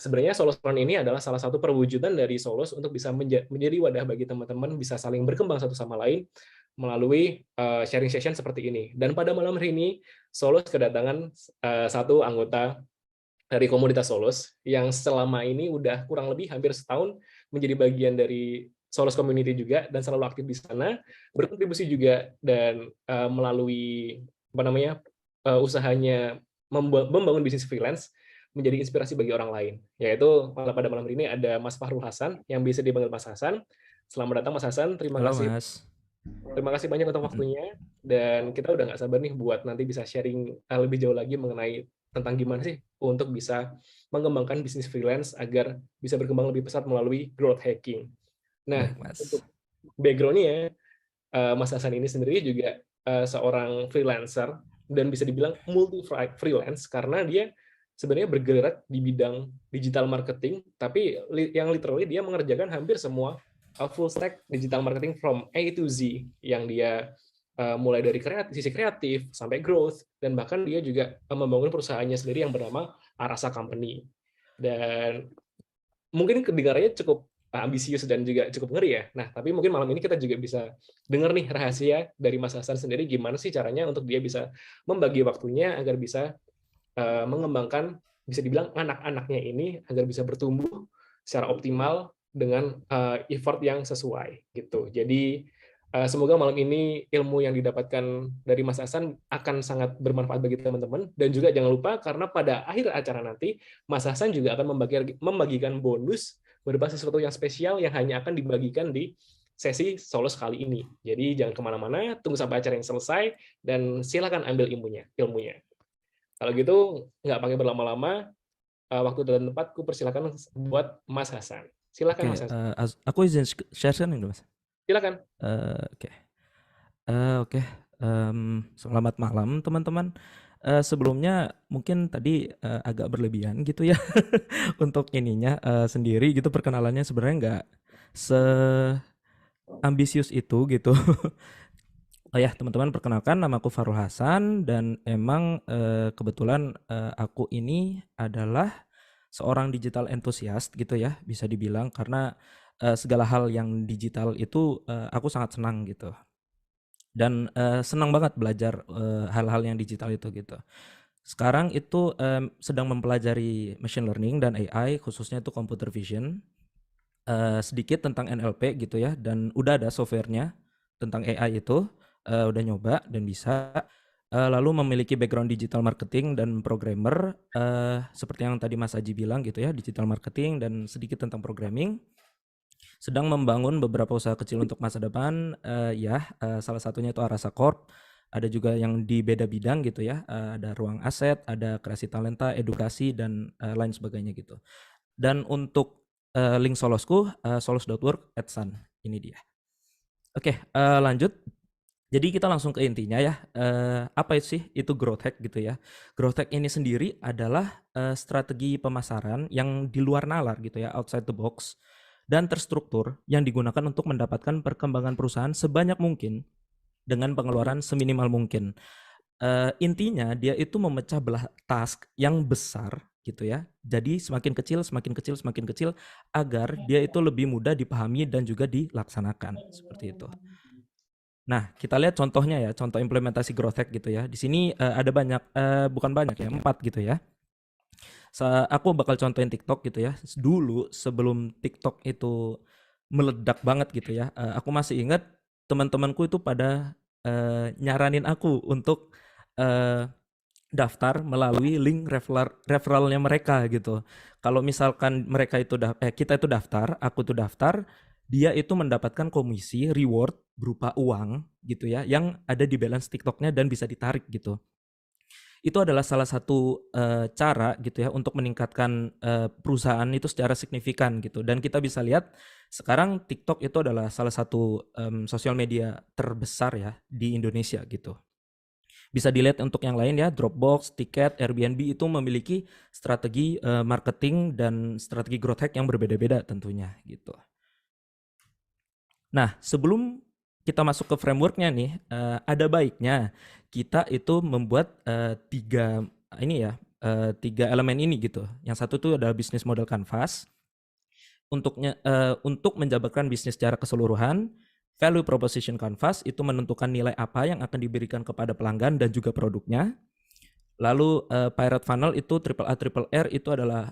sebenarnya Solos Run ini adalah salah satu perwujudan dari Solos untuk bisa menjadi wadah bagi teman-teman bisa saling berkembang satu sama lain melalui sharing session seperti ini. Dan pada malam hari ini, Solos kedatangan satu anggota dari komunitas Solos yang selama ini udah kurang lebih hampir setahun menjadi bagian dari Solos Community juga dan selalu aktif di sana, berkontribusi juga dan melalui apa namanya usahanya membangun bisnis freelance menjadi inspirasi bagi orang lain. Yaitu pada malam hari ini ada Mas Fahrul Hasan yang bisa dipanggil Mas Hasan. Selamat datang Mas Hasan, Halo Mas. terima kasih banyak untuk Mm-mm. waktunya dan kita udah nggak sabar nih buat nanti bisa sharing lebih jauh lagi mengenai tentang gimana sih untuk bisa mengembangkan bisnis freelance agar bisa berkembang lebih pesat melalui growth hacking. Nah, Baik Mas. untuk background-nya Mas Hasan ini sendiri juga seorang freelancer dan bisa dibilang multi freelance karena dia sebenarnya bergerak di bidang digital marketing, tapi yang literally dia mengerjakan hampir semua full stack digital marketing from A to Z yang dia mulai dari sisi kreatif sampai growth dan bahkan dia juga membangun perusahaannya sendiri yang bernama Arasa Company. Dan mungkin kedengarannya cukup ambisius dan juga cukup ngeri ya. Nah, tapi mungkin malam ini kita juga bisa dengar nih rahasia dari Mas Hasan sendiri gimana sih caranya untuk dia bisa membagi waktunya agar bisa mengembangkan bisa dibilang anak-anaknya ini agar bisa bertumbuh secara optimal dengan effort yang sesuai gitu. Jadi semoga malam ini ilmu yang didapatkan dari Mas Hasan akan sangat bermanfaat bagi teman-teman dan juga jangan lupa karena pada akhir acara nanti Mas Hasan juga akan membagikan bonus berbasis sesuatu yang spesial yang hanya akan dibagikan di sesi solo sekali ini. Jadi jangan kemana-mana, tunggu sampai acara yang selesai dan silakan ambil ilmunya. Kalau gitu nggak pakai berlama-lama, waktu dan tempat ku persilakan buat Mas Hasan. Silakan Mas Oke, Hasan. aku izin share screen dulu Mas. Silakan. Oke. Oke. Selamat malam teman-teman. Sebelumnya mungkin tadi agak berlebihan gitu ya untuk ininya sendiri gitu perkenalannya sebenarnya nggak seambisius itu gitu. Oh ya teman-teman, perkenalkan nama aku Farul Hasan dan emang kebetulan aku ini adalah seorang digital enthusiast gitu ya bisa dibilang karena segala hal yang digital itu aku sangat senang gitu dan senang banget belajar hal-hal yang digital itu gitu. Sekarang itu sedang mempelajari machine learning dan AI khususnya itu computer vision, sedikit tentang NLP gitu ya dan udah ada softwarenya tentang AI itu, udah nyoba dan bisa, lalu memiliki background digital marketing dan programmer, seperti yang tadi Mas Aji bilang gitu ya, digital marketing dan sedikit tentang programming. Sedang membangun beberapa usaha kecil untuk masa depan, salah satunya itu Arasa Corp, ada juga yang di beda bidang gitu ya, ada ruang aset, ada kreasi talenta, edukasi dan lain sebagainya gitu. Dan untuk link Solosku, solos.work@sun, ini dia. Oke, lanjut. Jadi kita langsung ke intinya ya, apa sih itu growth hack gitu ya. Growth hack ini sendiri adalah strategi pemasaran yang di luar nalar gitu ya, outside the box, dan terstruktur yang digunakan untuk mendapatkan perkembangan perusahaan sebanyak mungkin dengan pengeluaran seminimal mungkin. Intinya dia itu memecah belah task yang besar gitu ya. Jadi semakin kecil, semakin kecil, semakin kecil agar dia itu lebih mudah dipahami dan juga dilaksanakan seperti itu. Nah, kita lihat contohnya ya, contoh implementasi growth hack gitu ya. Di sini ada banyak, bukan banyak ya, 4 gitu ya. Aku bakal contohin TikTok gitu ya. Dulu sebelum TikTok itu meledak banget gitu ya, aku masih ingat teman-temanku itu pada nyaranin aku untuk eh, daftar melalui link referralnya mereka gitu. Kalau misalkan kita itu daftar, aku tuh daftar, dia itu mendapatkan komisi reward berupa uang gitu ya, yang ada di balance TikToknya dan bisa ditarik gitu. Itu adalah salah satu cara gitu ya untuk meningkatkan perusahaan itu secara signifikan gitu. Dan kita bisa lihat sekarang TikTok itu adalah salah satu sosial media terbesar ya di Indonesia gitu. Bisa dilihat untuk yang lain ya, Dropbox, Tiket, Airbnb itu memiliki strategi marketing dan strategi growth hack yang berbeda-beda tentunya gitu. Nah, sebelum kita masuk ke frameworknya nih, ada baiknya kita itu membuat 3 ini ya, tiga elemen ini gitu. Yang satu tuh adalah bisnis model canvas. Untuk menjabarkan bisnis secara keseluruhan, value proposition canvas itu menentukan nilai apa yang akan diberikan kepada pelanggan dan juga produknya. Lalu Pirate Funnel itu triple A triple R itu adalah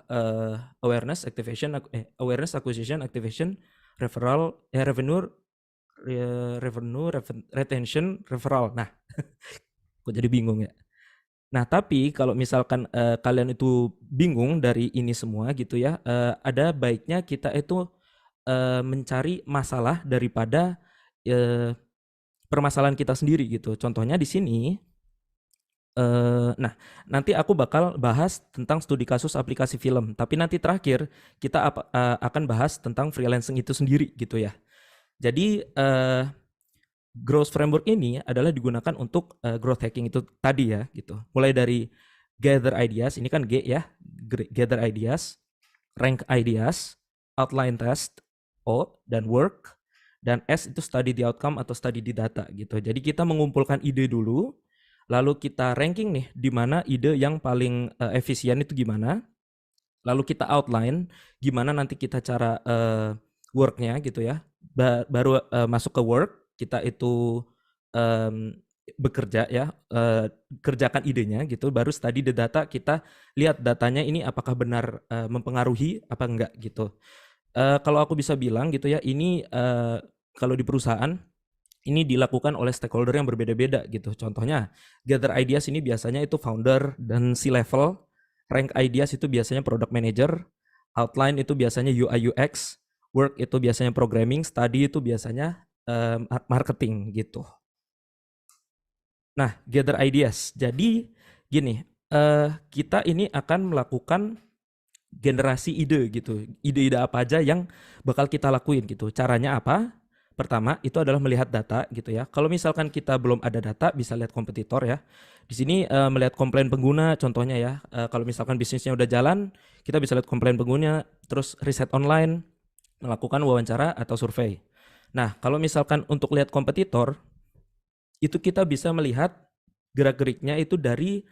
awareness acquisition activation referral revenue retention referral. Nah, kok jadi bingung ya. Nah, tapi kalau misalkan kalian itu bingung dari ini semua gitu ya, ada baiknya kita itu mencari masalah daripada permasalahan kita sendiri gitu. Contohnya di sini, nah nanti aku bakal bahas tentang studi kasus aplikasi film. Tapi nanti terakhir kita akan bahas tentang freelancing itu sendiri gitu ya. Jadi growth framework ini adalah digunakan untuk growth hacking itu tadi ya gitu. Mulai dari gather ideas, ini kan G ya, gather ideas, rank ideas, outline test, O dan work, dan S itu study the outcome atau study the data gitu. Jadi kita mengumpulkan ide dulu, lalu kita ranking nih di mana ide yang paling efisien itu gimana, lalu kita outline gimana nanti kita cara worknya gitu ya. Baru masuk ke work, kita itu bekerja ya, kerjakan idenya gitu, baru study the data, kita lihat datanya ini apakah benar mempengaruhi apa enggak gitu. Kalau aku bisa bilang gitu ya, ini kalau di perusahaan ini dilakukan oleh stakeholder yang berbeda-beda gitu. Contohnya, gather ideas ini biasanya itu founder dan C-level, rank ideas itu biasanya product manager, outline itu biasanya UI UX, work itu biasanya programming, study itu biasanya marketing gitu. Nah, gather ideas. Jadi gini, kita ini akan melakukan generasi ide gitu. Ide-ide apa aja yang bakal kita lakuin gitu. Caranya apa? Pertama, itu adalah melihat data gitu ya. Kalau misalkan kita belum ada data, bisa lihat kompetitor ya. Di sini melihat komplain pengguna contohnya ya. Kalau misalkan bisnisnya udah jalan, kita bisa lihat komplain pengguna, terus riset online, melakukan wawancara atau survei. Nah, kalau misalkan untuk lihat kompetitor, itu kita bisa melihat gerak-geriknya itu dari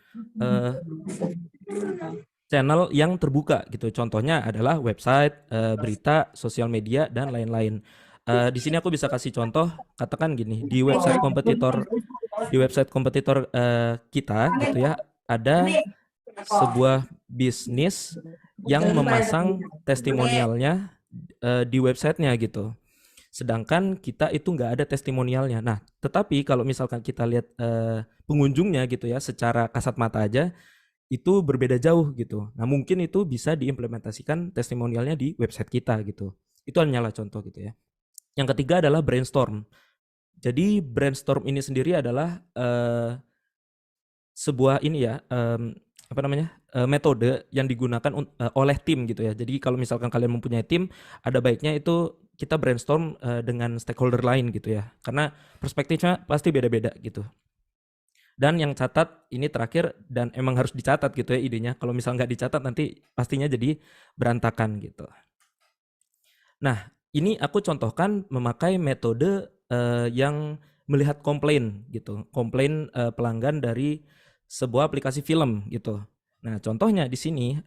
channel yang terbuka gitu. Contohnya adalah website, berita, sosial media, dan lain-lain. Di sini aku bisa kasih contoh, katakan gini, di website kompetitor kita gitu ya, ada sebuah bisnis yang memasang testimonialnya di websitenya gitu. Sedangkan kita itu nggak ada testimonialnya. Nah, tetapi kalau misalkan kita lihat pengunjungnya gitu ya, secara kasat mata aja, itu berbeda jauh gitu. Nah, mungkin itu bisa diimplementasikan testimonialnya di website kita gitu. Itu hanyalah contoh gitu ya. Yang ketiga adalah brainstorm. Jadi brainstorm ini sendiri adalah sebuah ini ya, metode yang digunakan oleh tim gitu ya. Jadi kalau misalkan kalian mempunyai tim, ada baiknya itu kita brainstorm dengan stakeholder lain gitu ya. Karena perspektifnya pasti beda-beda gitu. Dan yang catat ini terakhir, dan emang harus dicatat gitu ya idenya. Kalau misal nggak dicatat nanti pastinya jadi berantakan gitu. Nah, ini aku contohkan memakai metode yang melihat komplain gitu. Komplain pelanggan dari sebuah aplikasi film gitu. Nah, contohnya di sini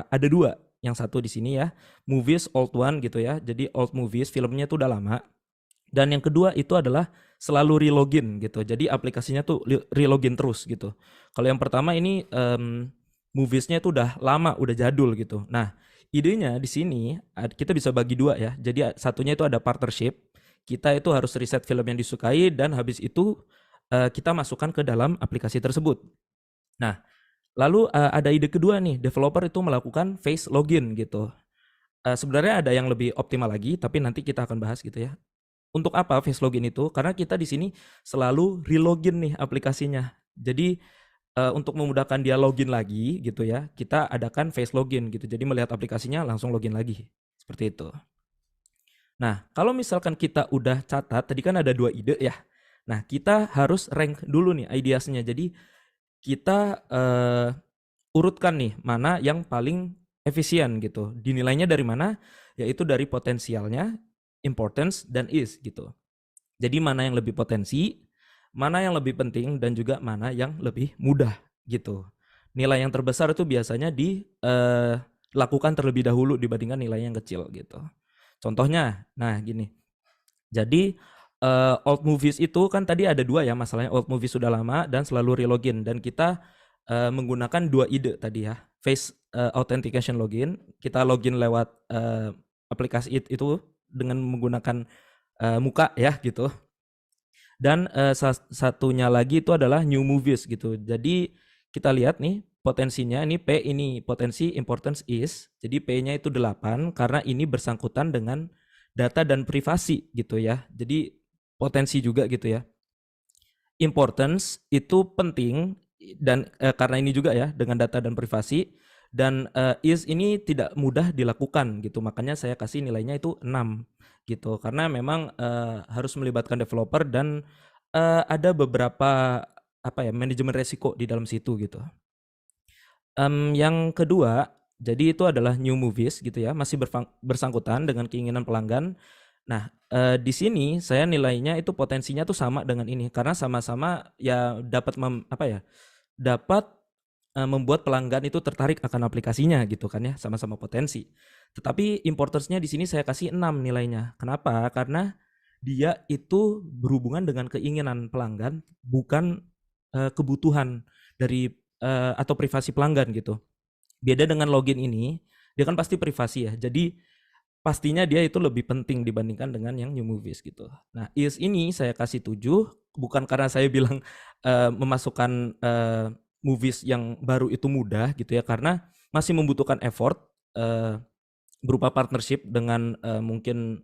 ada dua. Yang satu di sini ya, movies old one gitu ya. Jadi old movies, filmnya tuh udah lama. Dan yang kedua itu adalah selalu relogin gitu. Jadi aplikasinya tuh relogin terus gitu. Kalau yang pertama ini moviesnya itu udah lama, udah jadul gitu. Nah, idenya di sini kita bisa bagi dua ya. Jadi satunya itu ada partnership. Kita itu harus riset film yang disukai dan habis itu kita masukkan ke dalam aplikasi tersebut. Nah, lalu ada ide kedua nih, developer itu melakukan face login gitu. Sebenarnya ada yang lebih optimal lagi, tapi nanti kita akan bahas gitu ya. Untuk apa face login itu? Karena kita di sini selalu relogin nih aplikasinya. Jadi untuk memudahkan dia login lagi gitu ya, kita adakan face login gitu. Jadi melihat aplikasinya langsung login lagi. Seperti itu. Nah, kalau misalkan kita udah catat, tadi kan ada dua ide ya. Nah, kita harus rank dulu nih ideasnya. Jadi kita urutkan nih mana yang paling efisien gitu. Dinilainya dari mana? Yaitu dari potensialnya, importance, dan is gitu. Jadi mana yang lebih potensi, mana yang lebih penting, dan juga mana yang lebih mudah gitu. nilai yang terbesar itu biasanya dilakukan terlebih dahulu dibandingkan nilai yang kecil gitu. Contohnya, nah gini. Jadi old movies itu kan tadi ada dua ya masalahnya, old movies sudah lama dan selalu relogin, dan kita menggunakan dua ide tadi ya, face authentication login, kita login lewat aplikasi itu dengan menggunakan muka ya gitu, dan satunya lagi itu adalah new movies gitu. Jadi kita lihat nih potensinya, ini P, ini potensi importance is, jadi P-nya itu 8 karena ini bersangkutan dengan data dan privasi gitu ya. Jadi potensi juga gitu ya. Importance itu penting dan karena ini juga ya dengan data dan privasi, dan is ini tidak mudah dilakukan gitu. Makanya saya kasih nilainya itu 6 gitu. Karena memang harus melibatkan developer dan ada beberapa manajemen resiko di dalam situ gitu. Yang kedua, jadi itu adalah new movies gitu ya, masih bersangkutan dengan keinginan pelanggan. Nah, di sini saya nilainya itu potensinya tuh sama dengan ini karena sama-sama ya dapat dapat membuat pelanggan itu tertarik akan aplikasinya gitu kan ya, sama-sama potensi. Tetapi importance-nya di sini saya kasih 6 nilainya. Kenapa? Karena dia itu berhubungan dengan keinginan pelanggan, bukan kebutuhan dari atau privasi pelanggan gitu. Beda dengan login ini, dia kan pasti privasi ya. Jadi pastinya dia itu lebih penting dibandingkan dengan yang new movies gitu. Nah, is ini saya kasih 7 bukan karena saya bilang memasukkan movies yang baru itu mudah gitu ya, karena masih membutuhkan effort berupa partnership dengan mungkin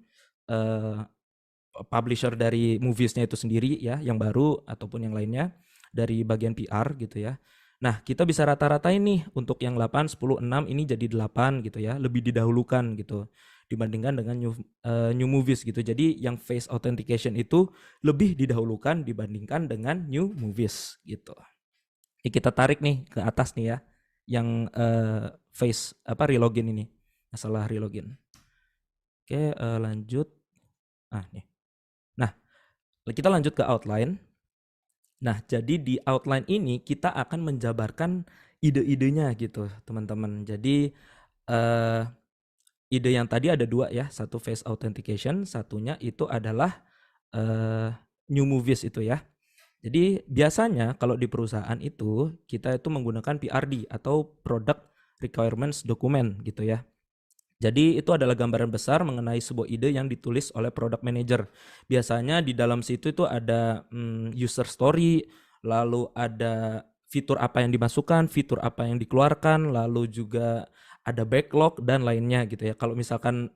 publisher dari moviesnya itu sendiri ya, yang baru ataupun yang lainnya dari bagian PR gitu ya. Nah, kita bisa rata-ratain nih untuk yang 8, 10, 6 ini jadi 8 gitu ya, lebih didahulukan gitu dibandingkan dengan new movies gitu. Jadi yang face authentication itu lebih didahulukan dibandingkan dengan new movies gitu. Jadi kita tarik nih ke atas nih ya, yang face relogin ini, masalah relogin. Oke, lanjut. Nih. Nah, kita lanjut ke outline. Nah, jadi di outline ini kita akan menjabarkan ide-idenya gitu, teman-teman. Jadi ide yang tadi ada 2 ya, satu face authentication, satunya itu adalah new movies itu ya. Jadi biasanya kalau di perusahaan itu kita itu menggunakan PRD atau Product Requirements Document gitu ya. Jadi itu adalah gambaran besar mengenai sebuah ide yang ditulis oleh product manager. Biasanya di dalam situ itu ada user story, lalu ada fitur apa yang dimasukkan, fitur apa yang dikeluarkan, lalu juga ada backlog dan lainnya gitu ya. Kalau misalkan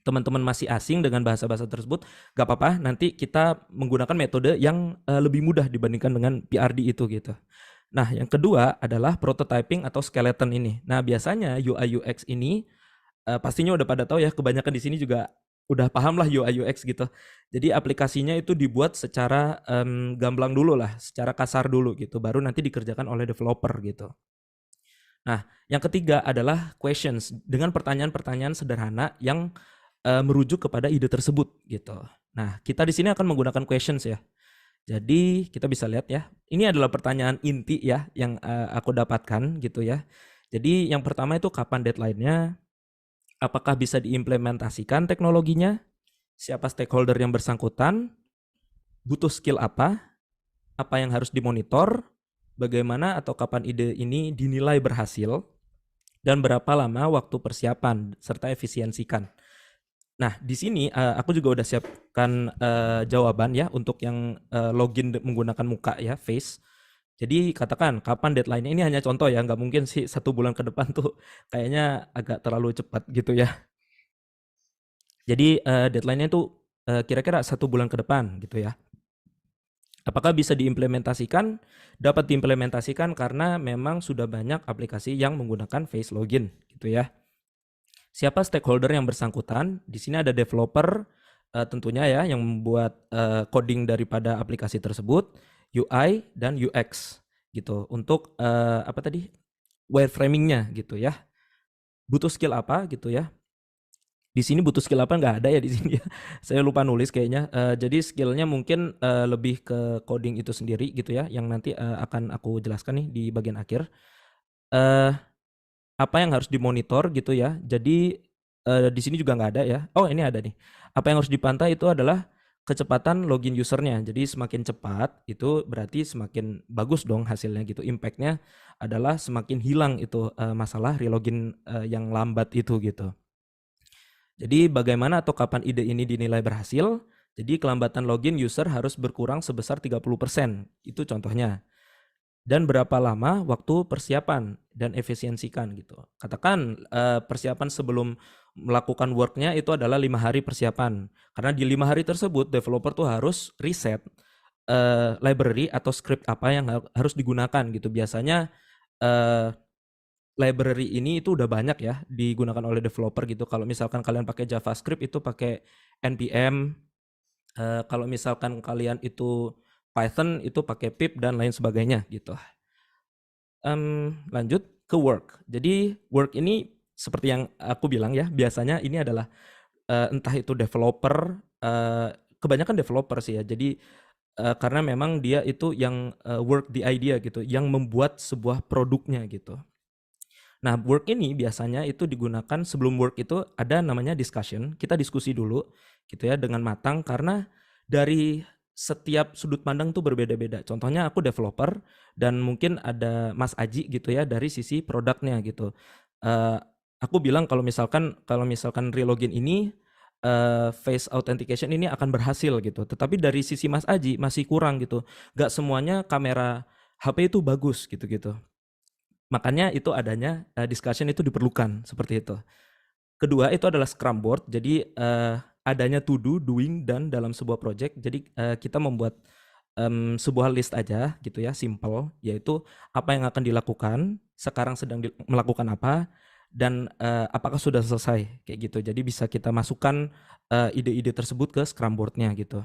teman-teman masih asing dengan bahasa-bahasa tersebut, gak apa-apa, nanti kita menggunakan metode yang lebih mudah dibandingkan dengan PRD itu gitu. Nah, yang kedua adalah prototyping atau skeleton ini. Nah, biasanya UI UX ini pastinya udah pada tahu ya, kebanyakan di sini juga udah paham lah UI UX gitu. Jadi aplikasinya itu dibuat secara gamblang dulu lah, secara kasar dulu gitu, baru nanti dikerjakan oleh developer gitu. Nah, yang ketiga adalah questions, dengan pertanyaan-pertanyaan sederhana yang merujuk kepada ide tersebut gitu. Nah, kita di sini akan menggunakan questions ya. Jadi kita bisa lihat ya, ini adalah pertanyaan inti ya yang aku dapatkan gitu ya. Jadi yang pertama itu kapan deadline-nya, apakah bisa diimplementasikan teknologinya, siapa stakeholder yang bersangkutan, butuh skill apa yang harus dimonitor, bagaimana atau kapan ide ini dinilai berhasil, dan berapa lama waktu persiapan serta efisiensikan. Nah, di sini aku juga udah siapkan jawaban ya untuk yang login menggunakan muka ya, face. Jadi katakan kapan deadline-nya, ini hanya contoh ya, nggak mungkin sih 1 bulan ke depan tuh, kayaknya agak terlalu cepat gitu ya. Jadi deadline-nya itu kira-kira 1 bulan ke depan gitu ya. Apakah bisa diimplementasikan? Dapat diimplementasikan karena memang sudah banyak aplikasi yang menggunakan face login gitu ya. Siapa stakeholder yang bersangkutan? Di sini ada developer tentunya ya yang membuat coding daripada aplikasi tersebut, UI dan UX gitu. Untuk wireframing-nya gitu ya. Butuh skill apa gitu ya. Di sini butuh skill apa nggak ada ya di sini ya. Saya lupa nulis kayaknya. Jadi skillnya mungkin lebih ke coding itu sendiri gitu ya, yang nanti akan aku jelaskan nih di bagian akhir. Eh, Apa yang harus dimonitor gitu ya. Jadi di sini juga nggak ada ya. Oh ini ada nih. Apa yang harus dipantau itu adalah kecepatan login usernya. Jadi semakin cepat itu berarti semakin bagus dong hasilnya gitu. Impactnya adalah semakin hilang itu masalah relogin yang lambat itu gitu. Jadi bagaimana atau kapan ide ini dinilai berhasil? Jadi kelambatan login user harus berkurang sebesar 30%. Itu contohnya. Dan berapa lama waktu persiapan dan efisiensikan gitu. Katakan persiapan sebelum melakukan worknya itu adalah 5 hari persiapan. Karena di 5 hari tersebut developer tuh harus riset library atau script apa yang harus digunakan gitu. Biasanya library ini itu udah banyak ya digunakan oleh developer gitu. Kalau misalkan kalian pakai JavaScript itu pakai npm, kalau misalkan kalian itu Python itu pakai pip dan lain sebagainya gitu. Lanjut ke work. Jadi work ini seperti yang aku bilang ya, biasanya ini adalah entah itu developer, kebanyakan developer sih ya. Jadi karena memang dia itu yang work the idea gitu, yang membuat sebuah produknya gitu. Nah, work ini biasanya itu digunakan sebelum work itu ada namanya discussion. Kita diskusi dulu gitu ya dengan matang karena dari setiap sudut pandang tuh berbeda-beda. Contohnya aku developer dan mungkin ada Mas Aji gitu ya dari sisi produknya gitu. Aku bilang kalau misalkan relogin ini face authentication ini akan berhasil gitu. Tetapi dari sisi Mas Aji masih kurang gitu. Gak semuanya kamera HP itu bagus gitu-gitu. Makanya itu adanya discussion itu diperlukan seperti itu. Kedua itu adalah Scrum board. Jadi adanya to do, doing, dan dalam sebuah project. Jadi kita membuat sebuah list aja gitu ya, simple, yaitu apa yang akan dilakukan, sekarang sedang melakukan apa, dan apakah sudah selesai kayak gitu. Jadi bisa kita masukkan ide-ide tersebut ke Scrum board-nya gitu.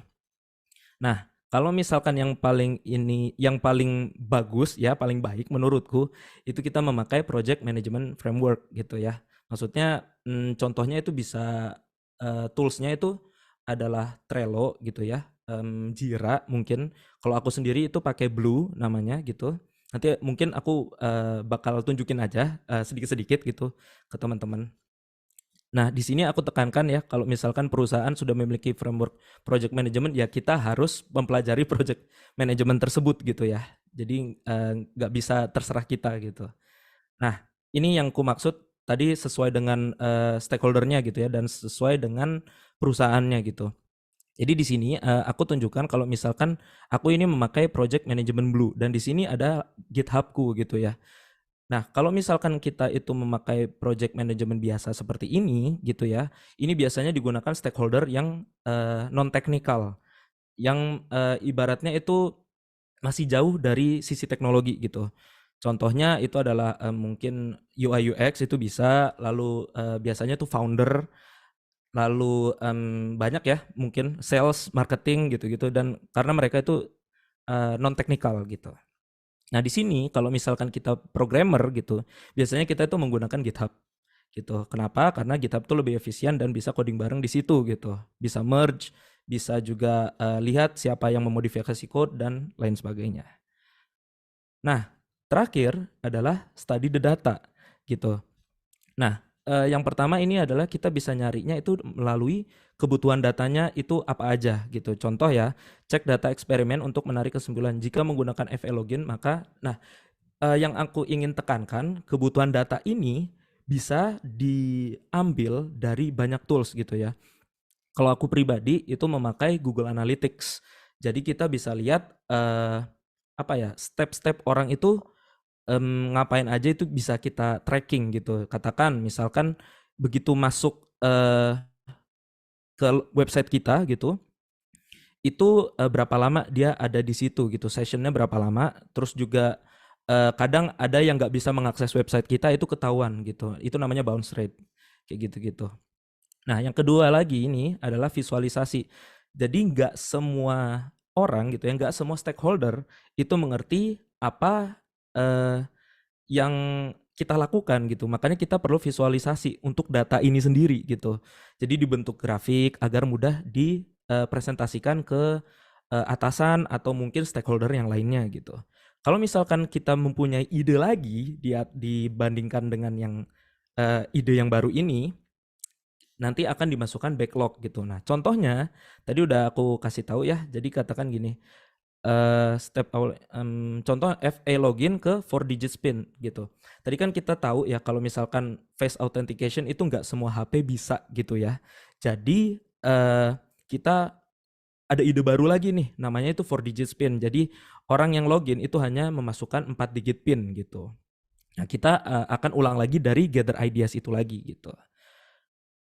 Nah, kalau misalkan yang paling bagus ya, paling baik menurutku itu kita memakai project management framework gitu ya. Maksudnya contohnya itu bisa toolsnya itu adalah Trello gitu ya, Jira mungkin. Kalau aku sendiri itu pakai Blue namanya gitu. Nanti mungkin aku bakal tunjukin aja sedikit-sedikit gitu ke teman-teman. Nah, di sini aku tekankan ya, kalau misalkan perusahaan sudah memiliki framework project management, ya kita harus mempelajari project management tersebut gitu ya. Jadi nggak bisa terserah kita gitu. Nah, ini yang ku maksud tadi sesuai dengan stakeholdernya gitu ya, dan sesuai dengan perusahaannya gitu. Jadi di sini aku tunjukkan kalau misalkan aku ini memakai project management Blue, dan di sini ada GitHub-ku gitu ya. Nah, kalau misalkan kita itu memakai project management biasa seperti ini gitu ya, ini biasanya digunakan stakeholder yang non teknikal, yang ibaratnya itu masih jauh dari sisi teknologi gitu. Contohnya itu adalah mungkin UI UX itu bisa, lalu biasanya tuh founder, lalu banyak ya mungkin sales, marketing gitu-gitu, dan karena mereka itu non teknikal gitu. Nah, di sini kalau misalkan kita programmer gitu, biasanya kita itu menggunakan GitHub gitu. Kenapa? Karena GitHub tuh lebih efisien dan bisa coding bareng di situ gitu. Bisa merge, bisa juga lihat siapa yang memodifikasi code dan lain sebagainya. Nah, terakhir adalah study the data gitu. Nah, yang pertama ini adalah kita bisa nyarinya itu melalui kebutuhan datanya itu apa aja gitu. Contoh ya, cek data eksperimen untuk menarik kesimpulan. Jika menggunakan FE login, maka yang aku ingin tekankan, kebutuhan data ini bisa diambil dari banyak tools gitu ya. Kalau aku pribadi itu memakai Google Analytics. Jadi kita bisa lihat step-step orang itu ngapain aja itu bisa kita tracking gitu. Katakan misalkan begitu masuk ke website kita gitu, itu berapa lama dia ada di situ gitu, sessionnya berapa lama, terus juga kadang ada yang nggak bisa mengakses website kita itu ketahuan gitu, itu namanya bounce rate kayak gitu-gitu. Nah, yang kedua lagi ini adalah visualisasi. Jadi nggak semua orang gitu ya, nggak semua stakeholder itu mengerti apa yang kita lakukan gitu. Makanya kita perlu visualisasi untuk data ini sendiri gitu. Jadi dibentuk grafik agar mudah dipresentasikan ke atasan atau mungkin stakeholder yang lainnya gitu. Kalau misalkan kita mempunyai ide lagi dibandingkan dengan yang ide yang baru ini, nanti akan dimasukkan backlog gitu. Nah, contohnya tadi udah aku kasih tahu ya. Jadi katakan gini, step awal, contoh FA login ke 4 digit PIN gitu. Tadi kan kita tahu ya kalau misalkan face authentication itu nggak semua HP bisa gitu ya. Jadi kita ada ide baru lagi nih, namanya itu 4 digit PIN. Jadi orang yang login itu hanya memasukkan 4 digit PIN gitu. Nah, kita akan ulang lagi dari gather ideas itu lagi gitu.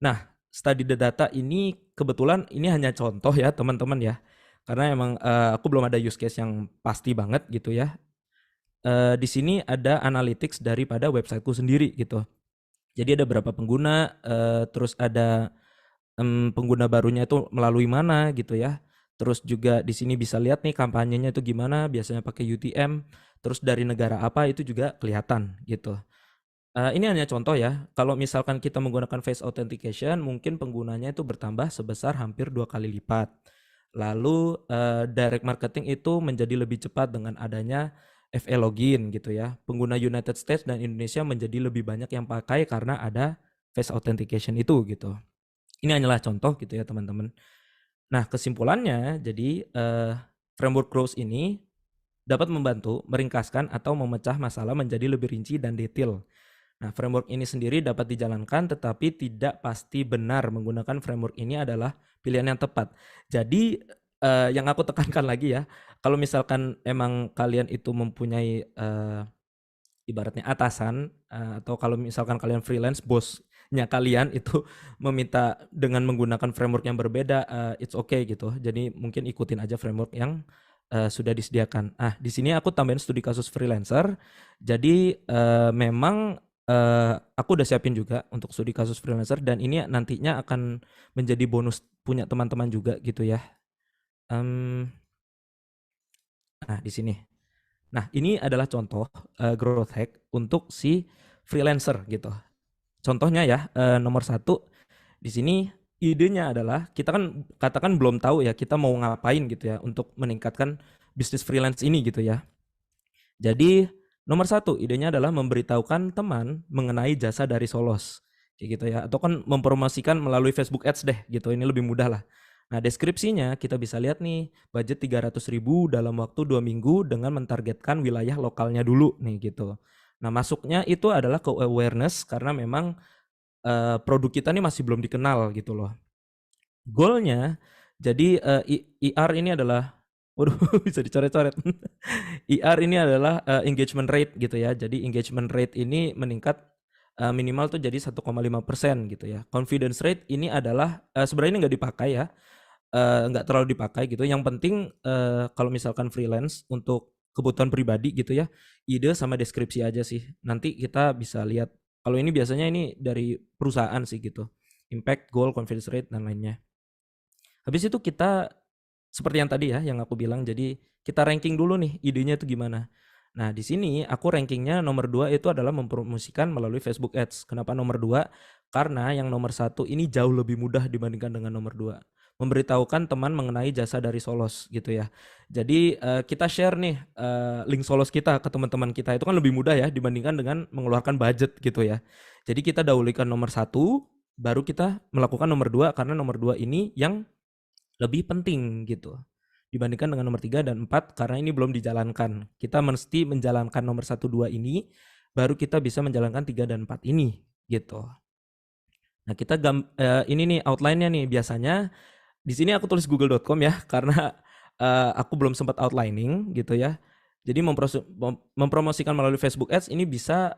Nah, study the data ini kebetulan ini hanya contoh ya teman-teman ya. Karena emang aku belum ada use case yang pasti banget gitu ya. Di sini ada analytics daripada websiteku sendiri gitu. Jadi ada berapa pengguna, terus ada pengguna barunya itu melalui mana gitu ya. Terus juga di sini bisa lihat nih kampanyenya itu gimana, biasanya pakai UTM, terus dari negara apa itu juga kelihatan gitu. Ini hanya contoh ya, kalau misalkan kita menggunakan face authentication, mungkin penggunanya itu bertambah sebesar hampir 2 kali lipat. Lalu direct marketing itu menjadi lebih cepat dengan adanya FA login gitu ya. Pengguna United States dan Indonesia menjadi lebih banyak yang pakai karena ada face authentication itu gitu. Ini hanyalah contoh gitu ya teman-teman. Nah, kesimpulannya jadi framework growth ini dapat membantu meringkaskan atau memecah masalah menjadi lebih rinci dan detail. Nah, framework ini sendiri dapat dijalankan tetapi tidak pasti benar menggunakan framework ini adalah pilihan yang tepat. Jadi yang aku tekankan lagi ya, kalau misalkan emang kalian itu mempunyai ibaratnya atasan atau kalau misalkan kalian freelance, bosnya kalian itu meminta dengan menggunakan framework yang berbeda, it's okay gitu. Jadi mungkin ikutin aja framework yang sudah disediakan. Di sini aku tambahin studi kasus freelancer. Jadi memang aku udah siapin juga untuk studi kasus freelancer dan ini nantinya akan menjadi bonus punya teman-teman juga gitu ya. Di sini. Nah, ini adalah contoh growth hack untuk si freelancer gitu. Contohnya ya, nomor 1 di sini idenya adalah kita kan katakan belum tahu ya kita mau ngapain gitu ya untuk meningkatkan bisnis freelance ini gitu ya. Jadi nomor 1 idenya adalah memberitahukan teman mengenai jasa dari Solos kayak gitu ya, atau kan mempromosikan melalui Facebook Ads deh gitu, ini lebih mudah lah. Nah, deskripsinya kita bisa lihat nih, budget 300.000 dalam waktu 2 minggu dengan mentargetkan wilayah lokalnya dulu nih gitu. Nah, masuknya itu adalah ke awareness karena memang produk kita nih masih belum dikenal gitu loh. Goalnya jadi IR ini adalah waduh bisa dicoret-coret. IR ini adalah engagement rate gitu ya. Jadi engagement rate ini meningkat minimal tuh jadi 1,5% gitu ya. Confidence rate ini adalah sebenarnya ini nggak dipakai ya, nggak terlalu dipakai gitu. Yang penting kalau misalkan freelance untuk kebutuhan pribadi gitu ya, ide sama deskripsi aja sih. Nanti kita bisa lihat. Kalau ini biasanya ini dari perusahaan sih gitu. Impact, goal, confidence rate dan lainnya. Habis itu kita seperti yang tadi ya, yang aku bilang, jadi kita ranking dulu nih idenya itu gimana. Nah, di sini aku rankingnya nomor 2 itu adalah mempromosikan melalui Facebook Ads. Kenapa nomor 2? Karena yang nomor 1 ini jauh lebih mudah dibandingkan dengan nomor 2. Memberitahukan teman mengenai jasa dari Solos gitu ya. Jadi kita share nih link Solos kita ke teman-teman kita. Itu kan lebih mudah ya dibandingkan dengan mengeluarkan budget gitu ya. Jadi kita dahulukan nomor 1, baru kita melakukan nomor 2 karena nomor 2 ini yang lebih penting gitu dibandingkan dengan nomor 3 dan 4 karena ini belum dijalankan. Kita mesti menjalankan nomor 1, 2 ini baru kita bisa menjalankan 3 dan 4 ini gitu. Nah, kita ini nih outline-nya nih biasanya di sini aku tulis google.com ya karena aku belum sempat outlining gitu ya. Jadi mempromosikan melalui Facebook Ads ini bisa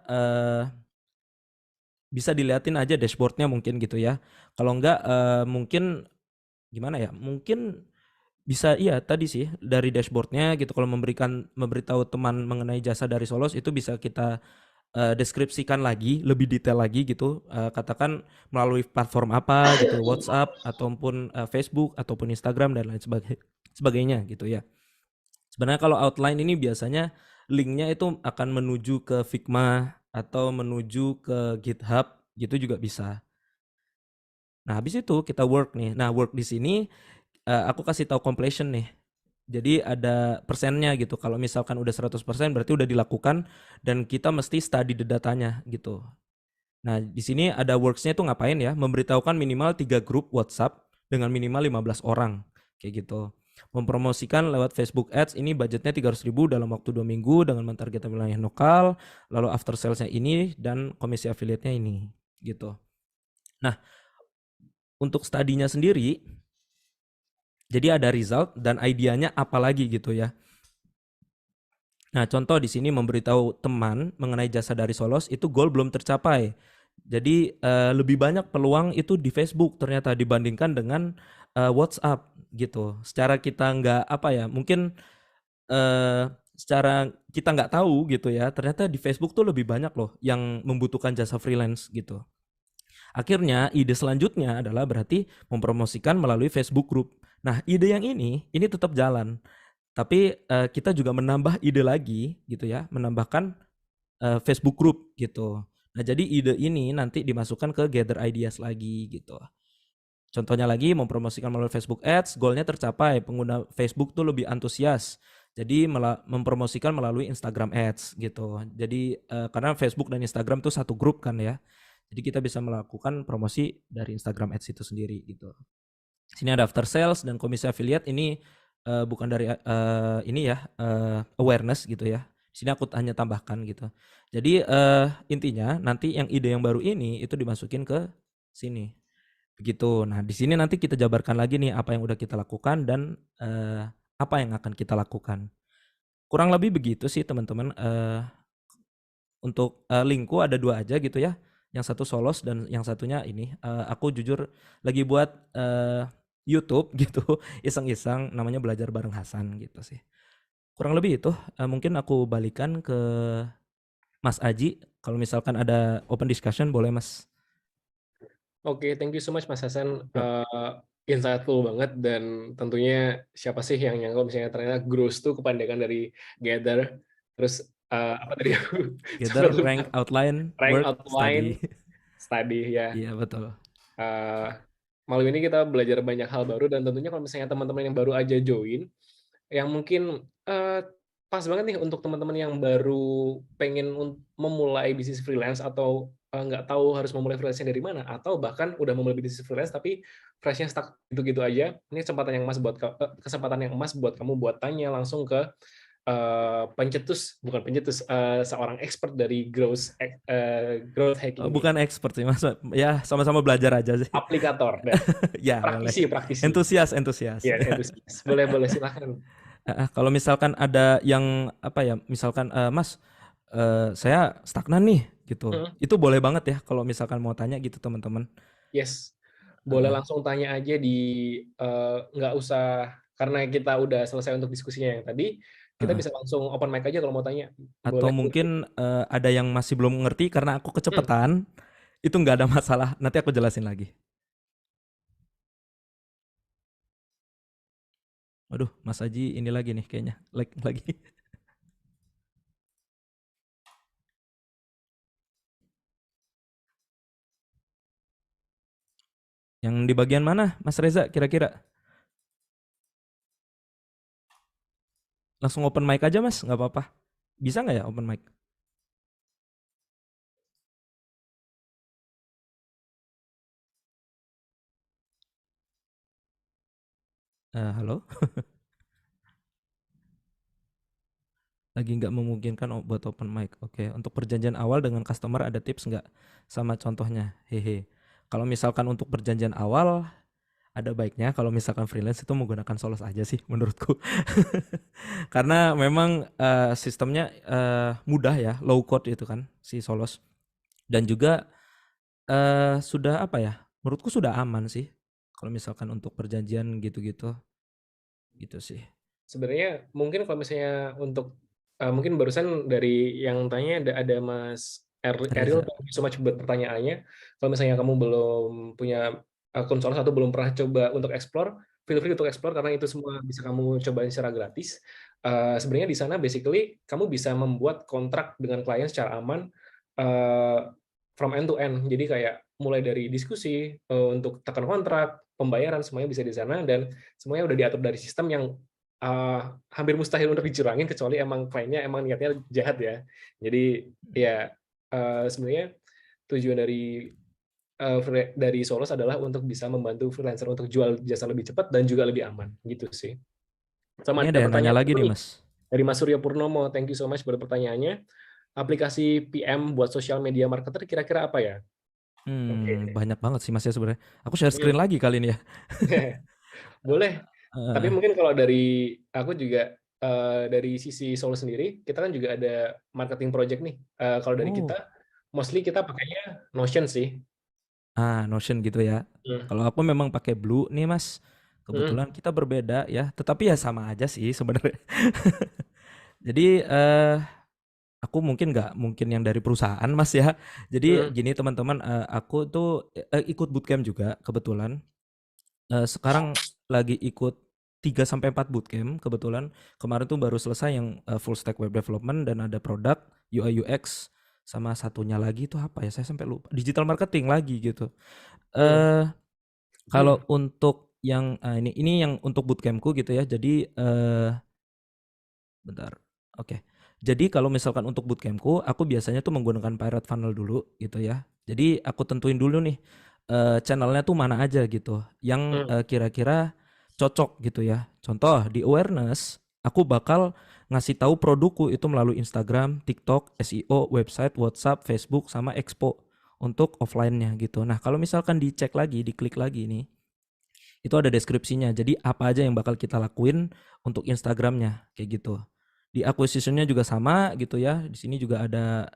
dilihatin aja dashboardnya mungkin gitu ya. Kalau enggak mungkin gimana ya? Mungkin bisa tadi sih dari dashboardnya gitu. Kalau memberitahu teman mengenai jasa dari Solos itu bisa kita deskripsikan lagi lebih detail lagi gitu. Katakan melalui platform apa gitu, WhatsApp ataupun Facebook ataupun Instagram dan lain sebagainya gitu ya. Sebenarnya kalau outline ini biasanya linknya itu akan menuju ke Figma atau menuju ke GitHub gitu juga bisa. Nah, habis itu kita work nih. Nah, work di sini aku kasih tahu completion nih. Jadi ada persennya gitu. Kalau misalkan udah 100% berarti udah dilakukan dan kita mesti study the datanya gitu. Nah, di sini ada works-nya tuh ngapain ya? Memberitahukan minimal 3 grup WhatsApp dengan minimal 15 orang kayak gitu. Mempromosikan lewat Facebook Ads ini budgetnya 300.000 dalam waktu 2 minggu dengan mentargetkan wilayah lokal, lalu after sales-nya ini dan komisi affiliate-nya ini gitu. Nah, untuk studinya sendiri jadi ada result dan idenya apa lagi gitu ya. Nah, contoh di sini memberitahu teman mengenai jasa dari Solos itu goal belum tercapai. Jadi lebih banyak peluang itu di Facebook ternyata dibandingkan dengan WhatsApp gitu. Secara kita nggak apa ya, mungkin secara kita nggak tahu gitu ya. Ternyata di Facebook tuh lebih banyak loh yang membutuhkan jasa freelance gitu. Akhirnya ide selanjutnya adalah berarti mempromosikan melalui Facebook Group. Nah, ide yang ini tetap jalan. Tapi kita juga menambah ide lagi gitu ya, menambahkan Facebook Group gitu. Nah, jadi ide ini nanti dimasukkan ke Gather Ideas lagi gitu. Contohnya lagi mempromosikan melalui Facebook Ads, goalnya tercapai, pengguna Facebook tuh lebih antusias. Jadi mempromosikan melalui Instagram Ads gitu. Jadi karena Facebook dan Instagram tuh satu grup kan ya. Jadi kita bisa melakukan promosi dari Instagram Ads itu sendiri gitu. Sini ada after sales dan komisi affiliate ini bukan dari ini ya awareness gitu ya. Sini aku hanya tambahkan gitu. Jadi intinya nanti yang ide yang baru ini itu dimasukin ke sini. Begitu. Nah, di sini nanti kita jabarkan lagi nih apa yang udah kita lakukan dan apa yang akan kita lakukan. Kurang lebih begitu sih teman-teman. Untuk linkku ada 2 aja gitu ya. Yang satu Solos dan yang satunya ini aku jujur lagi buat YouTube gitu, iseng-iseng namanya Belajar Bareng Hasan gitu sih. Kurang lebih itu, mungkin aku balikan ke Mas Aji, kalau misalkan ada open discussion boleh Mas. Oke, thank you so much Mas Hasan. Yuk. Insightful banget dan tentunya siapa sih yang nyangka misalnya ternyata growth tuh kepanjangan dari gather, terus apa tadi aku Gather, sampai lupa. rank, outline, Rank, work, outline, study. study ya. Iya betul. Malam ini kita belajar banyak hal baru dan tentunya kalau misalnya teman-teman yang baru aja join, yang mungkin pas banget nih untuk teman-teman yang baru pengen memulai bisnis freelance atau nggak tahu harus memulai freelance dari mana atau bahkan udah memulai bisnis freelance tapi freshnya stuck gitu-gitu aja. Ini kesempatan yang emas buat kesempatan yang emas buat kamu buat tanya langsung ke bukan pencetus, seorang expert dari growth hacking ini. Bukan expert sih Mas, ya sama-sama belajar aja sih. Aplikator dan Ya boleh. praktisi. Entusias. Ya, entusias. Boleh silahkan. Kalau misalkan ada yang apa ya, misalkan Mas, saya stagnan nih gitu. Hmm. Itu boleh banget ya kalau misalkan mau tanya gitu teman-teman. Yes, boleh langsung tanya aja di nggak usah karena kita udah selesai untuk diskusinya yang tadi, kita bisa langsung open mic aja kalau mau tanya. Atau Boleh. mungkin ada yang masih belum ngerti karena aku Hmm. kecepatan, itu nggak ada masalah. Nanti aku jelasin lagi. Waduh, Mas Aji ini lagi nih kayaknya, like lagi. Yang di bagian mana, Mas Reza kira-kira? Langsung open mic aja Mas, nggak apa-apa. Bisa nggak ya open mic? Halo? Lagi nggak memungkinkan buat open mic. Oke, untuk perjanjian awal dengan customer ada tips nggak? Sama contohnya, hehe. Kalau misalkan untuk perjanjian awal, ada baiknya kalau misalkan freelance itu menggunakan Solos aja sih menurutku. Karena memang sistemnya mudah ya, low code itu kan si Solos. Dan juga sudah apa ya? Menurutku sudah aman sih. Kalau misalkan untuk perjanjian gitu-gitu, gitu sih. Sebenarnya mungkin kalau misalnya untuk mungkin barusan dari yang tanya ada Mas Eril, Reza. thank you so much buat pertanyaannya. Kalau misalnya kamu belum punya akun Solos atau belum pernah coba untuk explore, feel free untuk explore karena itu semua bisa kamu cobain secara gratis. Sebenarnya di sana basically kamu bisa membuat kontrak dengan klien secara aman eh, from end to end. Jadi kayak mulai dari diskusi untuk tekan kontrak, pembayaran semuanya bisa di sana, dan semuanya udah diatur dari sistem yang hampir mustahil untuk dicurangin kecuali emang kliennya emang niatnya jahat ya. Jadi ya sebenarnya tujuan dari Solos adalah untuk bisa membantu freelancer untuk jual jasa lebih cepat dan juga lebih aman gitu sih. Sama Ini ada ada yang nanya pertanyaan lagi nih, nih Mas. dari Mas Surya Purnomo. Thank you so much buat pertanyaannya. Aplikasi PM buat social media marketer kira-kira apa ya? Oke. Banyak banget sih Mas ya sebenarnya. Aku share screen Hmm. lagi kali ini ya. Boleh. Tapi Heeh. mungkin kalau dari aku juga dari sisi Solo sendiri, kita kan juga ada marketing project nih. Kalau dari Oh, kita, mostly kita pakainya Notion sih. Notion gitu ya. Hmm. Kalau aku memang pakai Blue nih Mas. Hmm. Kebetulan kita berbeda ya, tetapi ya sama aja sih sebenarnya. Jadi aku mungkin nggak mungkin yang dari perusahaan Mas ya. Jadi Hmm. gini teman-teman, aku tuh ikut bootcamp juga kebetulan. Sekarang lagi ikut 3 sampai 4 bootcamp kebetulan. Kemarin tuh baru selesai yang full stack web development dan ada produk, UI UX, sama satunya lagi itu apa ya? Saya sampai lupa. Digital marketing lagi gitu. Hmm. Eh Kalau untuk yang ini yang untuk bootcampku gitu ya. Jadi bentar. Oke. Jadi kalau misalkan untuk bootcampku, aku biasanya tuh menggunakan Pirate Funnel dulu gitu ya. Jadi aku tentuin dulu nih channelnya tuh mana aja gitu, yang Hmm. kira-kira cocok gitu ya. Contoh di awareness, aku bakal ngasih tahu produkku itu melalui Instagram, TikTok, SEO, website, WhatsApp, Facebook, sama Expo untuk offline-nya gitu. Nah kalau misalkan dicek lagi, diklik lagi nih, itu ada deskripsinya. Jadi apa aja yang bakal kita lakuin untuk Instagramnya kayak gitu. Di acquisition-nya juga sama gitu ya. Di sini juga ada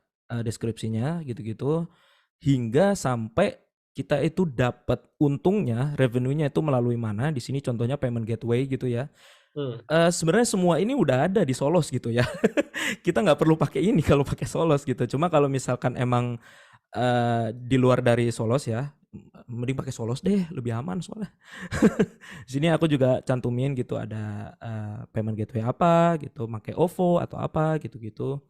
deskripsinya gitu-gitu. Hingga sampai kita itu dapat untungnya, revenue-nya itu melalui mana. Di sini contohnya payment gateway gitu ya. Hmm. Sebenarnya semua ini udah ada di Solos gitu ya. Kita nggak perlu pakai ini kalau pakai Solos gitu. Cuma kalau misalkan emang di luar dari Solos ya, mending pakai Solos deh, lebih aman soalnya. Di sini aku juga cantumin gitu ada payment gateway apa gitu, pakai OVO atau apa gitu-gitu.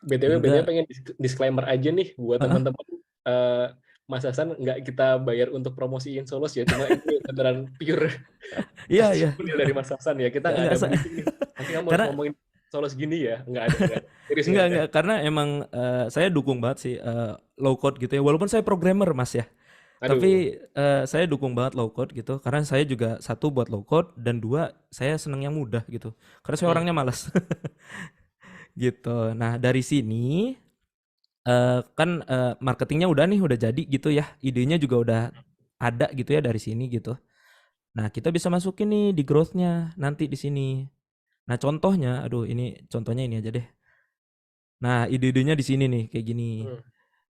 BTW Hingga pengen disclaimer aja nih buat Heeh. teman-teman. eh, Mas Hasan nggak kita bayar untuk promosiin Solos ya, cuma ini beneran pure Iya iya. testimonial dari Mas Hasan ya. Kita nggak Enggak ada briefing nih. Nanti kamu harus karena ngomongin Solos gini ya. Nggak ada. Serius nggak ada. enggak karena emang saya dukung banget sih low code gitu ya. Walaupun saya programmer Mas ya. Aduh. Tapi saya dukung banget low code gitu karena saya juga satu buat low code dan dua saya seneng yang mudah gitu. Karena saya Hmm. orangnya malas gitu. Nah, dari sini kan marketingnya udah nih udah jadi gitu ya. Idenya juga udah ada gitu ya dari sini gitu. Nah, kita bisa masukin nih di growth-nya nanti di sini. Nah, contohnya, aduh ini contohnya ini aja deh. Nah, ide-idenya di sini nih kayak gini. Hmm.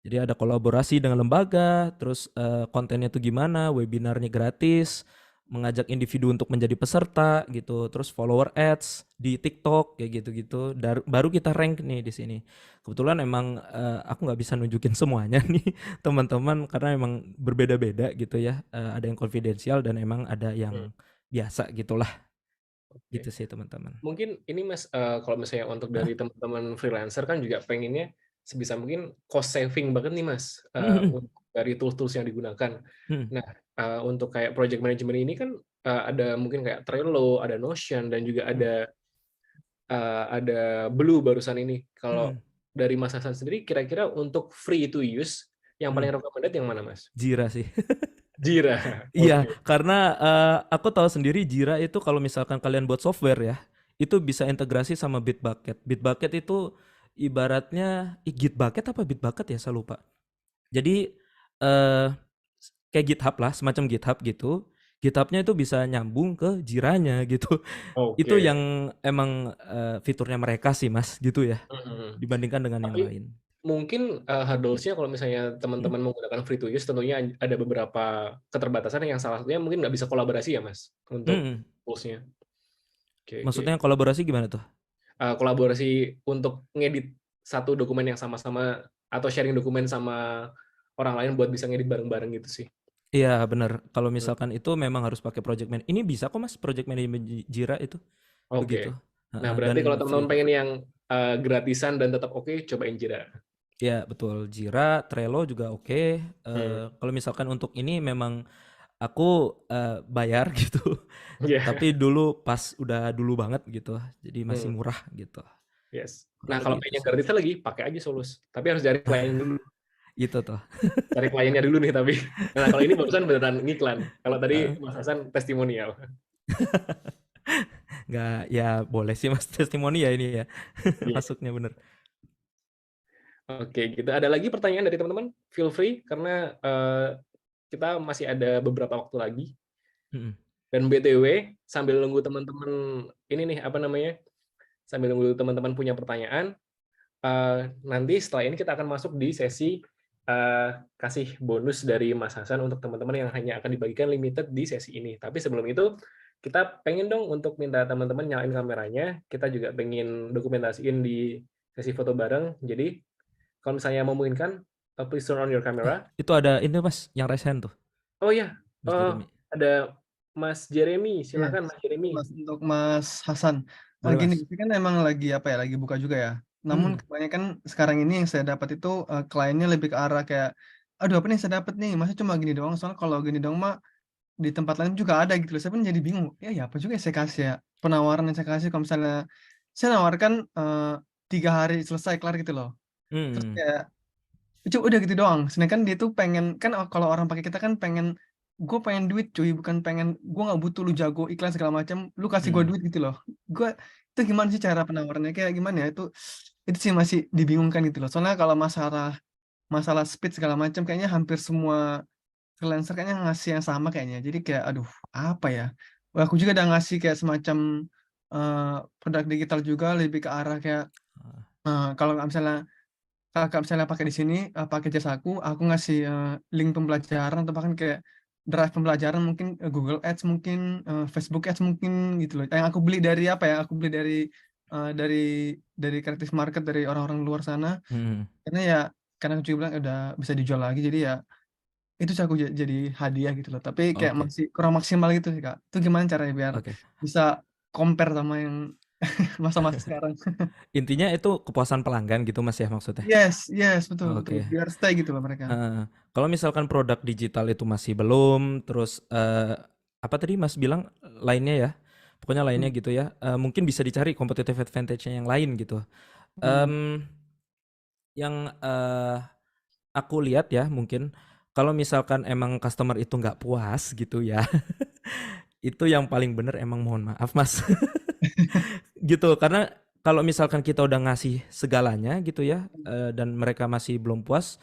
Jadi ada kolaborasi dengan lembaga, terus kontennya tuh gimana, webinarnya gratis, mengajak individu untuk menjadi peserta gitu, terus follower ads di TikTok kayak gitu-gitu. Baru kita rank nih di sini. Kebetulan emang aku nggak bisa nunjukin semuanya nih teman-teman karena emang berbeda-beda gitu ya. Ada yang konfidensial dan emang ada Hmm. yang biasa gitulah. Gitu Oke. sih teman-teman. Mungkin ini Mas, kalau misalnya untuk Hah? dari teman-teman freelancer kan juga pengennya sebisa mungkin cost saving banget nih Mas, Mhm, untuk dari tools-tools yang digunakan. mhm, Nah, untuk kayak project management ini kan ada mungkin kayak Trello, ada Notion, dan juga mhm, ada Blue barusan ini. Kalau mhm, dari Mas Hasan sendiri, kira-kira untuk free to use yang mhm. paling recommended yang mana Mas? Jira sih. Jira. Iya, Oke. karena aku tahu sendiri Jira itu kalau misalkan kalian buat software ya, itu bisa integrasi sama Bitbucket. Bitbucket itu ibaratnya Gitbucket apa Bitbucket ya, saya lupa. Jadi eh kayak GitHub lah, semacam GitHub gitu. GitHub-nya itu bisa nyambung ke Jiranya gitu. Itu Oke. yang emang fiturnya mereka sih Mas, gitu ya, Mhm. dibandingkan dengan yang Tapi lain. mungkin hurdles-nya kalau misalnya Hmm? teman-teman menggunakan free to use, tentunya ada beberapa keterbatasan yang salah satunya mungkin nggak bisa kolaborasi ya Mas untuk Hmm. tools-nya. Oke, oke. Maksudnya kolaborasi gimana tuh? Kolaborasi untuk ngedit satu dokumen yang sama-sama atau sharing dokumen sama orang lain buat bisa ngedit bareng-bareng gitu sih. Iya benar. Kalau Hmm. misalkan itu memang harus pakai project man. Ini bisa kok Mas, project management Jira itu begitu. Oke. Nah, Heeh, dan berarti kalau free. teman-teman pengen yang gratisan dan tetap oke, cobain Jira. Ya betul, Jira, Trello juga oke. Hmm. Kalau misalkan untuk ini memang aku bayar gitu, Iya. tapi dulu pas udah dulu banget gitu, jadi masih Hmm. murah gitu. Yes. Nah, Kurang kalau lebih itu pengen sih. gratis lagi, pakai aja Solus. Tapi harus cari klien dulu. Itu tuh. Cari kliennya dulu nih tapi. Nah, kalau ini barusan beneran ngiklan. Kalau tadi Heeh. Mas Hasan testimonial. Nggak, ya boleh sih Mas testimoni ya ini ya. Iya. Masuknya bener. Oke, gitu. Ada lagi pertanyaan dari teman-teman? Feel free karena kita masih ada beberapa waktu lagi. Mm-mm. Dan BTW, sambil nunggu teman-teman ini nih apa namanya? Sambil nunggu teman-teman punya pertanyaan, nanti setelah ini kita akan masuk di sesi kasih bonus dari Mas Hasan untuk teman-teman yang hanya akan dibagikan limited di sesi ini. Tapi sebelum itu, kita pengen dong untuk minta teman-teman nyalain kameranya. Kita juga pengen dokumentasiin di sesi foto bareng. Jadi, kalau misalnya memungkinkan, please turn on your camera. Itu ada ini Mas yang raise hand tuh, Oh ya, Mas Jeremy. ada Mas Jeremy. Iya, Silakan Mas Jeremy. untuk Mas Hasan. Boleh Gini, Mas. ini kan emang lagi apa ya, lagi buka juga ya. Namun Hmm. kebanyakan sekarang ini yang saya dapat itu kliennya lebih ke arah kayak, aduh apa nih yang saya dapat nih, masa cuma gini doang. Soalnya kalau gini doang mah di tempat lain juga ada gitu loh. Saya pun jadi bingung. Ya apa juga yang saya kasih ya. Penawaran yang saya kasih kalau misalnya saya nawarkan 3 hari selesai kelar gitu loh. Terus Hmm. kayak udah gitu doang. Sedangkan dia tuh pengen kan kalau orang pakai kita kan pengen gue pengen duit cuy, bukan pengen gue nggak butuh lu jago iklan segala macam, lu kasih gue Hmm. duit gitu loh. Gue itu gimana sih cara penawarannya kayak gimana ya itu sih masih dibingungkan gitu loh. Soalnya kalau masalah masalah speed segala macam kayaknya hampir semua freelancer kayaknya ngasih yang sama kayaknya. Jadi kayak aduh apa ya? Wah, aku juga udah ngasih kayak semacam produk digital juga lebih ke arah kayak kalau nggak misalnya Kakak misalnya pakai di sini, pakai jasa aku ngasih link pembelajaran atau bahkan kayak drive pembelajaran mungkin Google Ads mungkin Facebook Ads mungkin gitu loh. Yang aku beli dari apa ya? Aku beli dari creative market dari orang-orang luar sana. Hmm. Karena ya karena aku juga bilang udah bisa dijual lagi jadi ya itu sih aku jadi hadiah gitu loh. Tapi kayak Oke. masih kurang maksimal gitu sih Kak. Itu gimana caranya biar Oke. bisa compare sama yang masa-masa sekarang? Intinya itu kepuasan pelanggan gitu Mas ya maksudnya. Yes, betul betul. Oke. Biar stay gitu loh mereka. Kalau misalkan produk digital itu masih belum, terus apa tadi Mas bilang lainnya ya, pokoknya lainnya Hmm. gitu ya, mungkin bisa dicari competitive advantage-nya yang lain gitu. Hmm. Yang aku lihat ya mungkin kalau misalkan emang customer itu nggak puas gitu ya, itu yang paling bener emang mohon maaf Mas. Gitu, karena kalau misalkan kita udah ngasih segalanya gitu ya, dan mereka masih belum puas,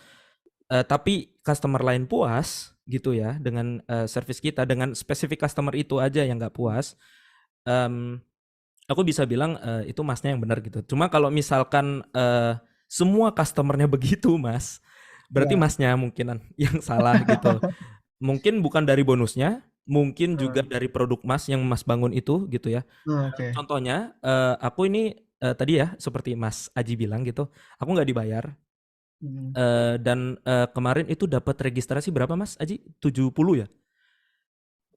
tapi customer lain puas gitu ya dengan service kita, dengan spesifik customer itu aja yang nggak puas, aku bisa bilang itu Masnya yang benar gitu. Cuma kalau misalkan semua customernya begitu Mas, berarti Ya. Masnya mungkin yang salah gitu. Mungkin bukan dari bonusnya, mungkin juga dari produk Mas yang Mas bangun itu gitu ya. Oke. Contohnya, aku ini tadi ya seperti Mas Aji bilang gitu, aku nggak dibayar. Hmm. Dan kemarin itu dapat registrasi berapa Mas Aji? 70 ya?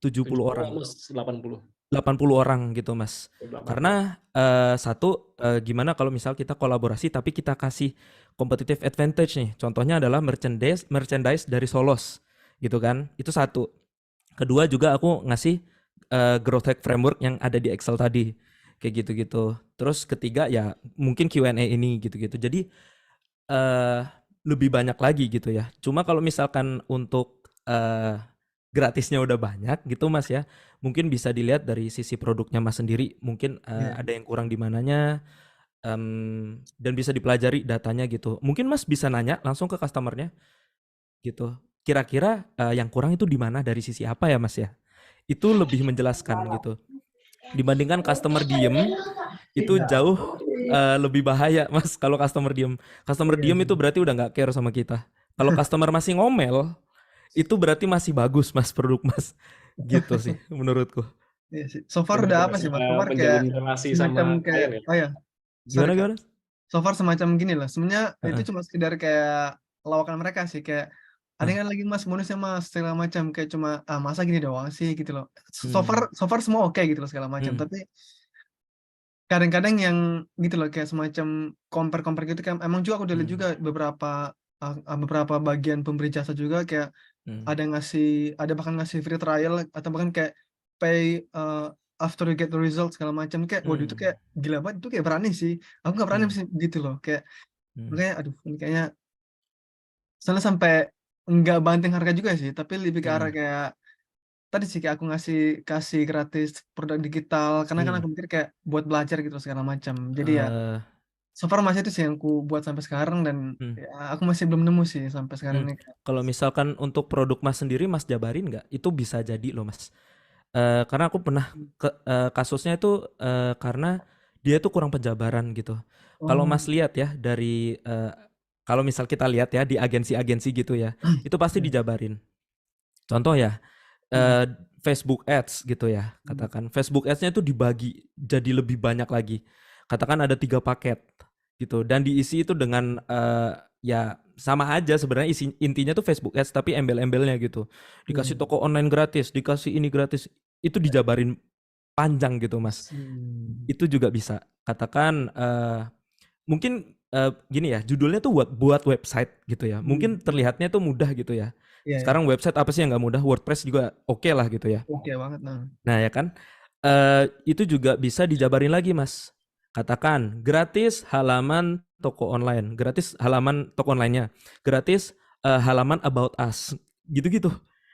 70 70 orang. almost 80. 80 orang gitu Mas. 80. Karena satu gimana kalau misal kita kolaborasi tapi kita kasih competitive advantage nih. Contohnya adalah merchandise dari Solos gitu kan. Itu satu. Kedua juga aku ngasih growth hack framework yang ada di Excel tadi. Kayak gitu-gitu. Terus ketiga ya mungkin Q&A ini gitu-gitu. Jadi lebih banyak lagi gitu ya. Cuma kalau misalkan untuk gratisnya udah banyak gitu Mas ya, mungkin bisa dilihat dari sisi produknya Mas sendiri. Mungkin Iya. ada yang kurang di mananya, dan bisa dipelajari datanya gitu. Mungkin Mas bisa nanya langsung ke customernya gitu. Kira-kira yang kurang itu di mana dari sisi apa ya Mas ya? Itu lebih menjelaskan gitu. Dibandingkan customer diem, itu jauh lebih bahaya Mas kalau customer diem. Customer Iya diem sih. itu berarti udah nggak care sama kita. Kalau customer masih ngomel, itu berarti masih bagus Mas produk Mas. Gitu sih menurutku. Iya sih. So far udah Benar-benar apa sih, Mas? So bisa far kayak menjalin relasi semacam sama kayak klien ya. oh ya, sorry Gimana Kak. gimana? So far semacam gini lah. Sebenarnya itu Heeh, cuma sekedar kayak lawakan mereka sih kayak ada heeh. kan lagi Mas bonusnya Mas segala macam kayak cuma masa gini doang sih gitu loh. So Hmm, far so far semua oke gitu loh segala macam. hmm. Tapi kadang-kadang yang gitu loh kayak semacam compare gitu kan emang juga aku udah lihat juga beberapa bagian pemberi jasa juga kayak ada bahkan ngasih free trial atau bahkan kayak pay after you get the result segala macam kayak waduh itu kayak gila banget itu kayak berani sih aku nggak berani sih gitu loh kayak makanya aduh ini kayaknya soalnya sampai nggak banting harga juga sih tapi lebih ke arah kayak tadi sih kayak aku kasih gratis produk digital karena kan aku mikir kayak buat belajar gitu segala macam jadi ya so far masih itu sih yang aku buat sampai sekarang dan ya, aku masih belum nemu sih sampai sekarang ini Kalau misalkan untuk produk Mas sendiri Mas jabarin nggak? Itu bisa jadi loh Mas. Karena aku pernah kasusnya itu karena dia tuh kurang penjabaran gitu. Kalau Mas lihat ya dari kalau misal kita lihat ya di agensi-agensi gitu ya, itu pasti dijabarin. Contoh ya Facebook Ads gitu ya, katakan Facebook Ads-nya itu dibagi jadi lebih banyak lagi. Katakan ada 3 paket gitu dan diisi itu dengan ya sama aja sebenarnya intinya tuh Facebook Ads tapi embel-embelnya gitu. Dikasih toko online gratis, dikasih ini gratis, itu dijabarin panjang gitu Mas. Itu juga bisa. Katakan mungkin gini ya, judulnya tuh buat website gitu ya. Mungkin terlihatnya tuh mudah gitu ya. Sekarang website apa sih yang nggak mudah? WordPress juga oke lah gitu ya. oke banget Nah ya kan, itu juga bisa dijabarin lagi Mas. Katakan gratis halaman toko online, gratis halaman toko onlinenya, gratis halaman about us, gitu-gitu.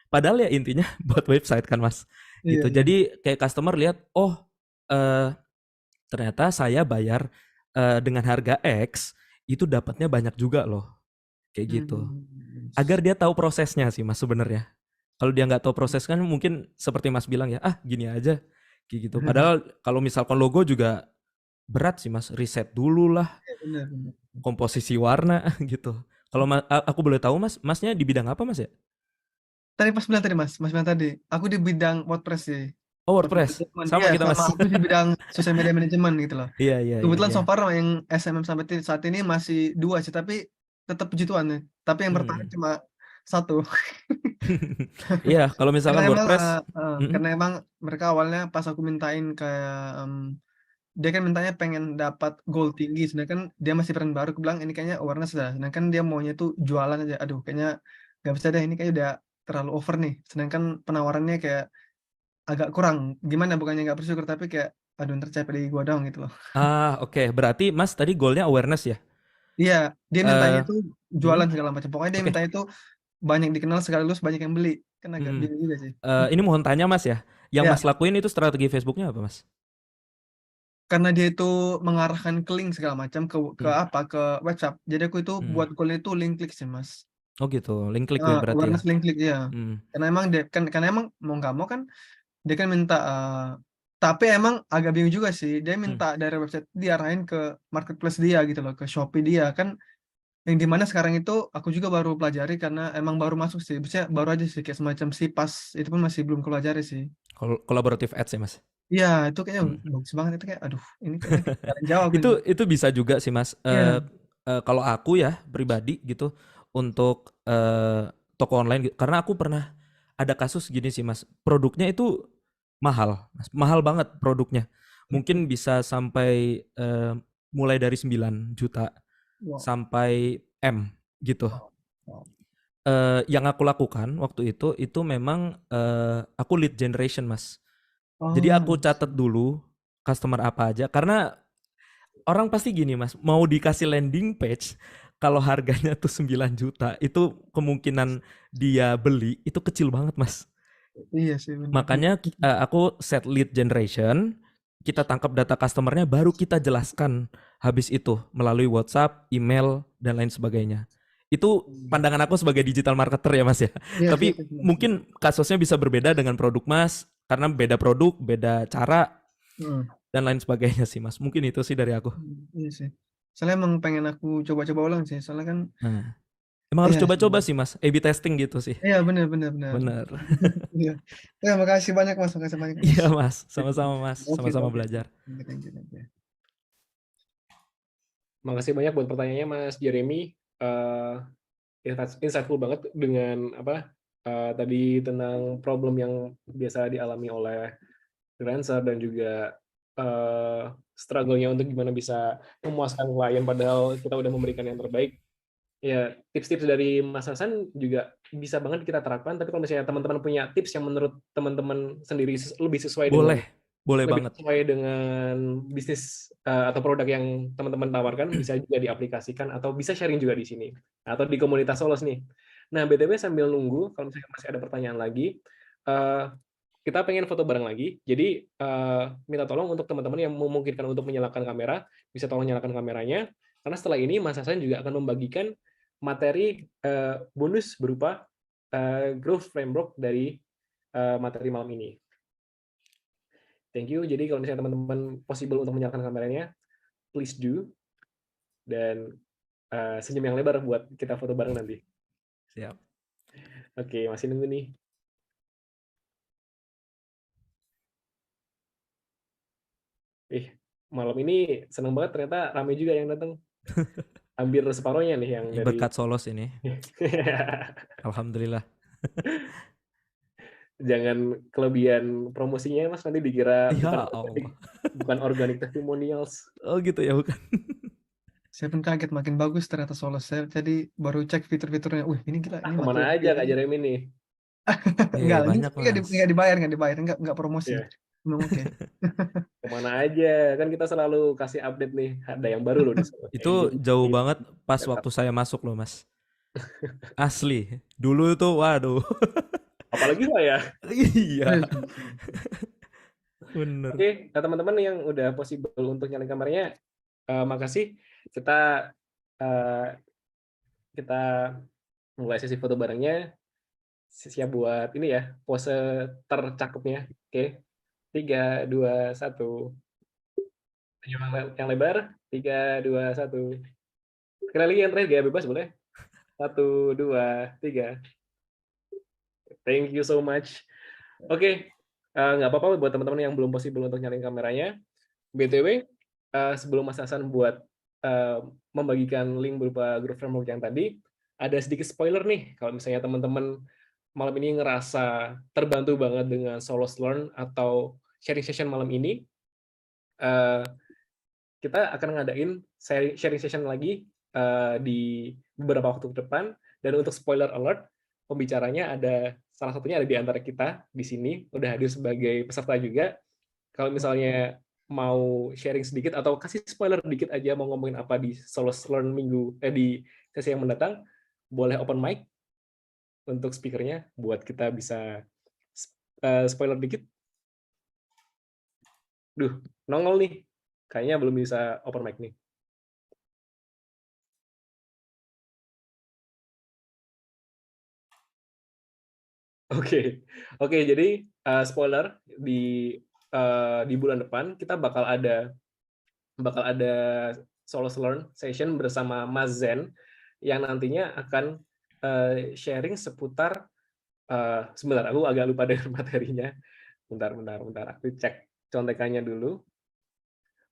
Padahal ya intinya buat website kan Mas. Gitu. Jadi kayak customer lihat, oh ternyata saya bayar dengan harga X itu dapatnya banyak juga loh, kayak gitu. Agar dia tahu prosesnya sih Mas sebenarnya. Kalau dia nggak tahu proses kan mungkin seperti Mas bilang ya, gini aja, kayak gitu. Padahal kalau misalkan logo juga berat sih Mas, riset dulu lah, benar. komposisi warna gitu. Kalau aku boleh tahu Mas, Masnya di bidang apa Mas ya? Tadi pas bilang tadi Mas bilang tadi, aku di bidang WordPress sih. Oh WordPress WordPress, sama kita Mas. sama aku di bidang social media management gitu loh. Iya. Kebetulan so far yang SMM sampai saat ini masih 2 sih, tapi tetap puji Tuhan ya. Tapi yang bertahan cuma 1. Iya, kalau Karena misalkan emang WordPress, karena emang mereka awalnya pas aku mintain kayak dia kan mintanya pengen dapat goal tinggi, sedangkan dia masih brand baru. Aku bilang ini kayaknya awareness dah, sedangkan dia maunya tuh jualan aja. Aduh, kayaknya nggak bisa deh, ini kayaknya udah terlalu over nih. Sedangkan penawarannya kayak agak kurang. Gimana? Bukannya nggak bersyukur, tapi kayak aduh ntar capek di gua doang gitu loh. oke. Berarti Mas tadi goalnya awareness ya? Iya, dia mintanya tuh jualan hmm, segala macam. Pokoknya dia Oke. mintanya tuh banyak dikenal sekaligus banyak yang beli. Kan agak bingung juga sih. Ini mohon tanya Mas ya, yang Ya, Mas lakuin itu strategi Facebooknya apa Mas? karena dia itu mengarahkan ke link segala macam ke apa? Ke WhatsApp. Jadi aku itu buat goal itu link klik sih, Mas. Oh gitu, link klik ya berarti ya? Awareness link klik ya. Hmm. Karena emang mau nggak mau kan dia kan minta tapi emang agak bingung juga sih. Dia minta dari website diarahin ke marketplace dia gitu loh, ke Shopee dia kan. Yang dimana sekarang itu aku juga baru pelajari karena emang baru masuk sih. Biasanya baru aja sih kayak semacam Sipas itu pun masih belum pelajari sih. Kolaboratif ads ya Mas? Iya, itu kayaknya bagus banget itu kayak aduh ini kayaknya jarang jawab ini. Itu bisa juga sih Mas. Iya. Kalau aku ya pribadi gitu untuk toko online gitu, karena aku pernah ada kasus gini sih Mas. Produknya itu mahal, Mas. Mahal banget produknya. Mungkin bisa sampai mulai dari 9 juta Wow. sampai M gitu. Wow. Yang aku lakukan waktu itu memang aku lead generation Mas. Jadi Oh, aku catat dulu customer apa aja karena orang pasti gini Mas, mau dikasih landing page kalau harganya tuh 9 juta, itu kemungkinan dia beli itu kecil banget Mas. iya sih benar. Makanya aku set lead generation, kita tangkap data customernya baru kita jelaskan habis itu melalui WhatsApp, email dan lain sebagainya. Itu pandangan aku sebagai digital marketer ya Mas ya. Iya sih, Tapi iya. mungkin kasusnya bisa berbeda dengan produk Mas karena beda produk, beda cara dan lain sebagainya sih Mas. Mungkin itu sih dari aku. Iya sih. Soalnya emang pengen aku coba-coba ulang sih. Soalnya kan Nah, emang harus iya sih. coba-coba sih Mas. A/B testing gitu sih. Iya benar. Bener. Iya. Ya, makasih banyak Mas, makasih banyak Mas. Iya Mas, sama-sama Mas, Oke, sama-sama oke. belajar. Thank you. Makasih banyak buat pertanyaannya Mas Jeremy. Insightful banget dengan tadi tentang problem yang biasa dialami oleh freelancer dan juga struggle-nya untuk gimana bisa memuaskan klien padahal kita udah memberikan yang terbaik. Ya, tips-tips dari Mas Hasan juga bisa banget kita terapkan, tapi kalau misalnya teman-teman punya tips yang menurut teman-teman sendiri lebih sesuai dengan Boleh banget. bisnis atau produk yang teman-teman tawarkan, bisa juga diaplikasikan atau bisa sharing juga di sini atau di komunitas Solos nih. Nah, BTW sambil nunggu, kalau misalnya masih ada pertanyaan lagi, kita pengen foto bareng lagi. Jadi minta tolong untuk teman-teman yang memungkinkan untuk menyalakan kamera, bisa tolong nyalakan kameranya. Karena setelah ini Mas Hasan juga akan membagikan materi bonus berupa growth framework dari materi malam ini. Thank you. Jadi kalau misalnya teman-teman possible untuk menyalakan kameranya, please do. Dan senyum yang lebar buat kita foto bareng nanti. Siap. Oke, masih nunggu nih. Malam ini seneng banget ternyata ramai juga yang datang. Hampir separohnya nih yang dari Berkat Solos ini. Alhamdulillah. Jangan kelebihan promosinya Mas, nanti dikira Ya Allah. bukan organic testimonials. Oh gitu ya, bukan. Saya pun kaget makin bagus ternyata Solos. Saya tadi baru cek fitur-fiturnya. Ini gila, ini Kemana aja Kak Jeremy nih? Enggak, ini banyak Mas. enggak dibayar, enggak promosi. Iya. Memang oke. Kemana aja, kan kita selalu kasih update nih, ada yang baru loh di Solos. Itu jauh banget pas waktu saya masuk loh Mas. Asli. Dulu tuh waduh. Apalagi saya. Iya. Bener. Oke, teman-teman yang udah possible untuk nyalain kameranya, makasih. Kita mulai sesi foto barengnya. Siap buat ini ya, pose tercakepnya. Oke. 3, 2, 1. Yang lebar. 3, 2, 1. Sekali lagi yang terakhir, gaya bebas boleh? 1, 2, 3. Thank you so much. Oke, nggak apa-apa buat teman-teman yang belum possible untuk nyalain kameranya. BTW, sebelum Mas Hasan buat membagikan link berupa group framework yang tadi, ada sedikit spoiler nih, kalau misalnya teman-teman malam ini ngerasa terbantu banget dengan Solos Learn atau sharing session malam ini, kita akan ngadain sharing session lagi di beberapa waktu ke depan. Dan untuk spoiler alert, pembicaranya salah satunya ada di antara kita di sini, udah hadir sebagai peserta juga. Kalau misalnya mau sharing sedikit atau kasih spoiler dikit aja mau ngomongin apa di Solos Learn di sesi yang mendatang, boleh open mic untuk speakernya buat kita bisa spoiler dikit. Nongol nih. Kayaknya belum bisa open mic nih. Oke, jadi spoiler di bulan depan kita bakal ada Solos Learn session bersama Mas Zen yang nantinya akan sharing seputar sebentar, aku agak lupa dengan materinya. Bentar, aku cek contekannya dulu.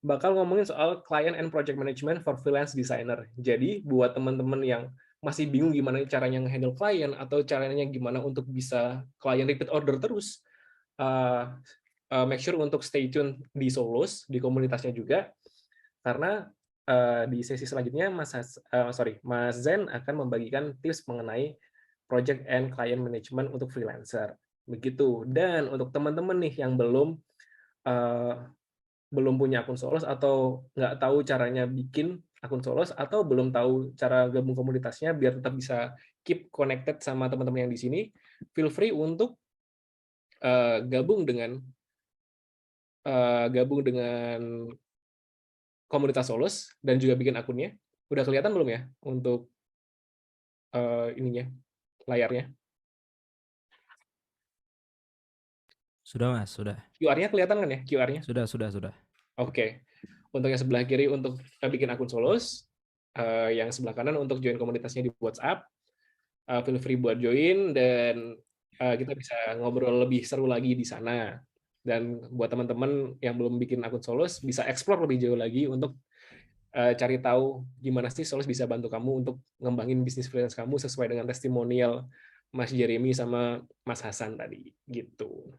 Bakal ngomongin soal client and project management for freelance designer. Jadi buat teman-teman yang masih bingung gimana caranya nge-handle klien atau caranya gimana untuk bisa klien repeat order terus, make sure untuk stay tune di Solos, di komunitasnya juga, karena di sesi selanjutnya Mas Zen akan membagikan tips mengenai project and client management untuk freelancer. Begitu. Dan untuk teman-teman nih yang belum punya akun Solos atau nggak tahu caranya bikin akun Solos atau belum tahu cara gabung komunitasnya biar tetap bisa keep connected sama teman-teman yang di sini, feel free untuk gabung dengan komunitas Solos dan juga bikin akunnya. Udah kelihatan belum ya untuk layarnya? Sudah Mas, sudah. QR-nya kelihatan kan ya? QR-nya? Sudah. Oke. Untuk yang sebelah kiri untuk bikin akun Solos, yang sebelah kanan untuk join komunitasnya di WhatsApp. Feel free buat join dan kita bisa ngobrol lebih seru lagi di sana. Dan buat teman-teman yang belum bikin akun Solos, bisa explore lebih jauh lagi untuk cari tahu gimana sih Solos bisa bantu kamu untuk ngembangin bisnis freelance kamu sesuai dengan testimonial Mas Jeremy sama Mas Hasan tadi gitu.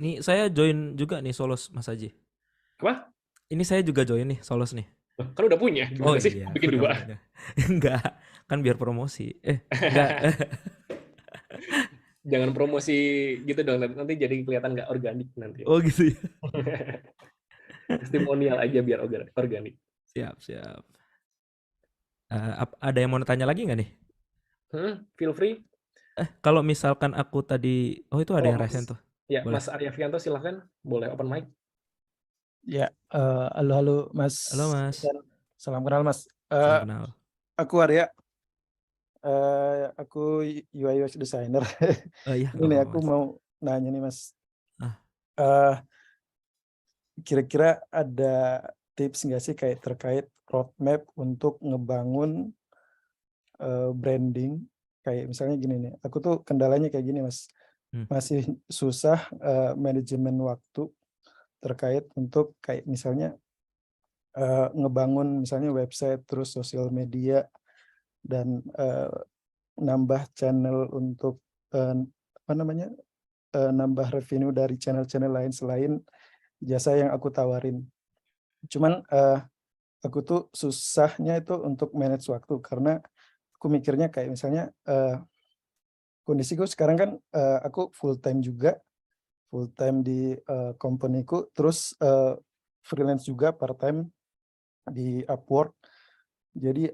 Nih saya join juga nih Solos Mas Haji. Apa? Ini saya juga join nih, Solos nih. Loh, kan udah punya, Oh gimana sih iya, bikin udah 2? punya. Enggak, kan biar promosi. Enggak. Jangan promosi gitu dong, nanti jadi kelihatan nggak organik nanti. Oh gitu ya. Testimonial aja biar organik. Siap, siap. Ada yang mau tanya lagi nggak nih? Feel free. Kalau misalkan aku tadi, oh itu ada Oh, yang resen tuh. ya, Boleh. Mas Aryafianto silahkan, boleh open mic. Ya, halo Mas. Halo Mas. Salam kenal Mas. Salam kenal. Aku Arya. Aku UI UX designer. Oh iya, Ini apa-apa, aku Mas. mau nanya nih Mas. Ah. Kira-kira ada tips nggak sih kayak terkait roadmap untuk ngebangun branding? Kayak misalnya gini nih, aku tuh kendalanya kayak gini Mas. Masih susah manajemen waktu terkait untuk kayak misalnya ngebangun misalnya website, terus sosial media, dan nambah channel untuk nambah revenue dari channel-channel lain selain jasa yang aku tawarin. Cuman aku tuh susahnya itu untuk manage waktu karena aku mikirnya kayak misalnya kondisiku sekarang kan aku full time di company-ku, terus freelance juga part time di Upwork. Jadi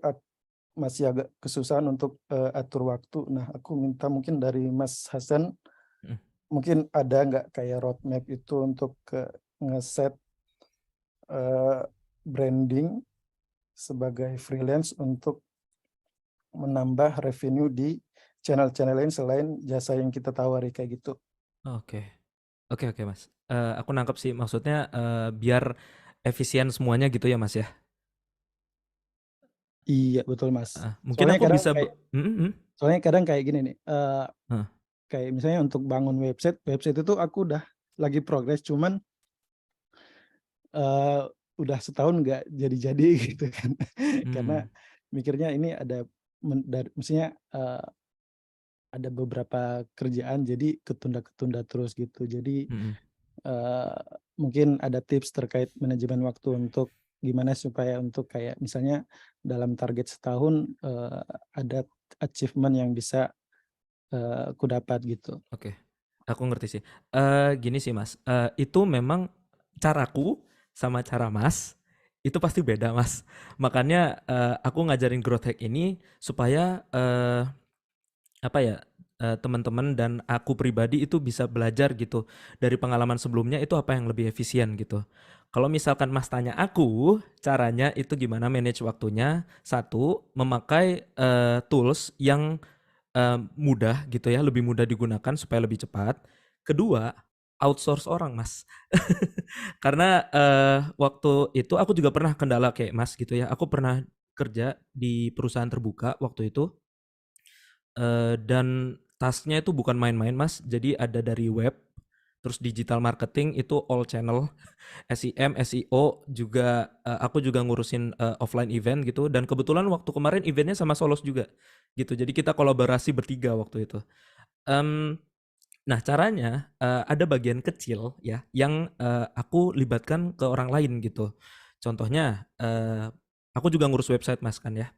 masih agak kesusahan untuk atur waktu. Nah, aku minta mungkin dari Mas Hasan, mungkin ada nggak kayak roadmap itu untuk ngeset branding sebagai freelance untuk menambah revenue di channel-channel lain selain jasa yang kita tawari kayak gitu. Oke Mas. Aku nangkep sih maksudnya biar efisien semuanya gitu ya Mas ya. Iya betul Mas. Mungkin aku bisa soalnya kadang kayak gini nih, kayak misalnya untuk bangun website itu aku udah lagi progres, cuman udah setahun nggak jadi-jadi gitu kan. Karena mikirnya ini ada maksudnya ada beberapa kerjaan jadi ketunda-ketunda terus gitu. Jadi mungkin ada tips terkait manajemen waktu untuk gimana supaya untuk kayak misalnya dalam target setahun ada achievement yang bisa aku dapat gitu. Oke, aku ngerti sih. Gini sih Mas, itu memang caraku sama cara Mas itu pasti beda Mas. Makanya aku ngajarin growth hack ini supaya teman-teman dan aku pribadi itu bisa belajar gitu dari pengalaman sebelumnya itu apa yang lebih efisien gitu. Kalau misalkan Mas tanya aku caranya itu gimana manage waktunya, satu memakai tools yang mudah gitu ya, lebih mudah digunakan supaya lebih cepat. Kedua, outsource orang Mas. Karena waktu itu aku juga pernah kendala kayak Mas gitu ya. Aku pernah kerja di perusahaan terbuka waktu itu. Dan tasknya itu bukan main-main Mas. Jadi ada dari web, terus digital marketing itu all channel, SEM, SEO juga aku juga ngurusin offline event gitu. Dan kebetulan waktu kemarin eventnya sama Solos juga gitu. Jadi kita kolaborasi bertiga waktu itu. Nah caranya ada bagian kecil ya yang aku libatkan ke orang lain gitu. Contohnya aku juga ngurus website Mas kan ya,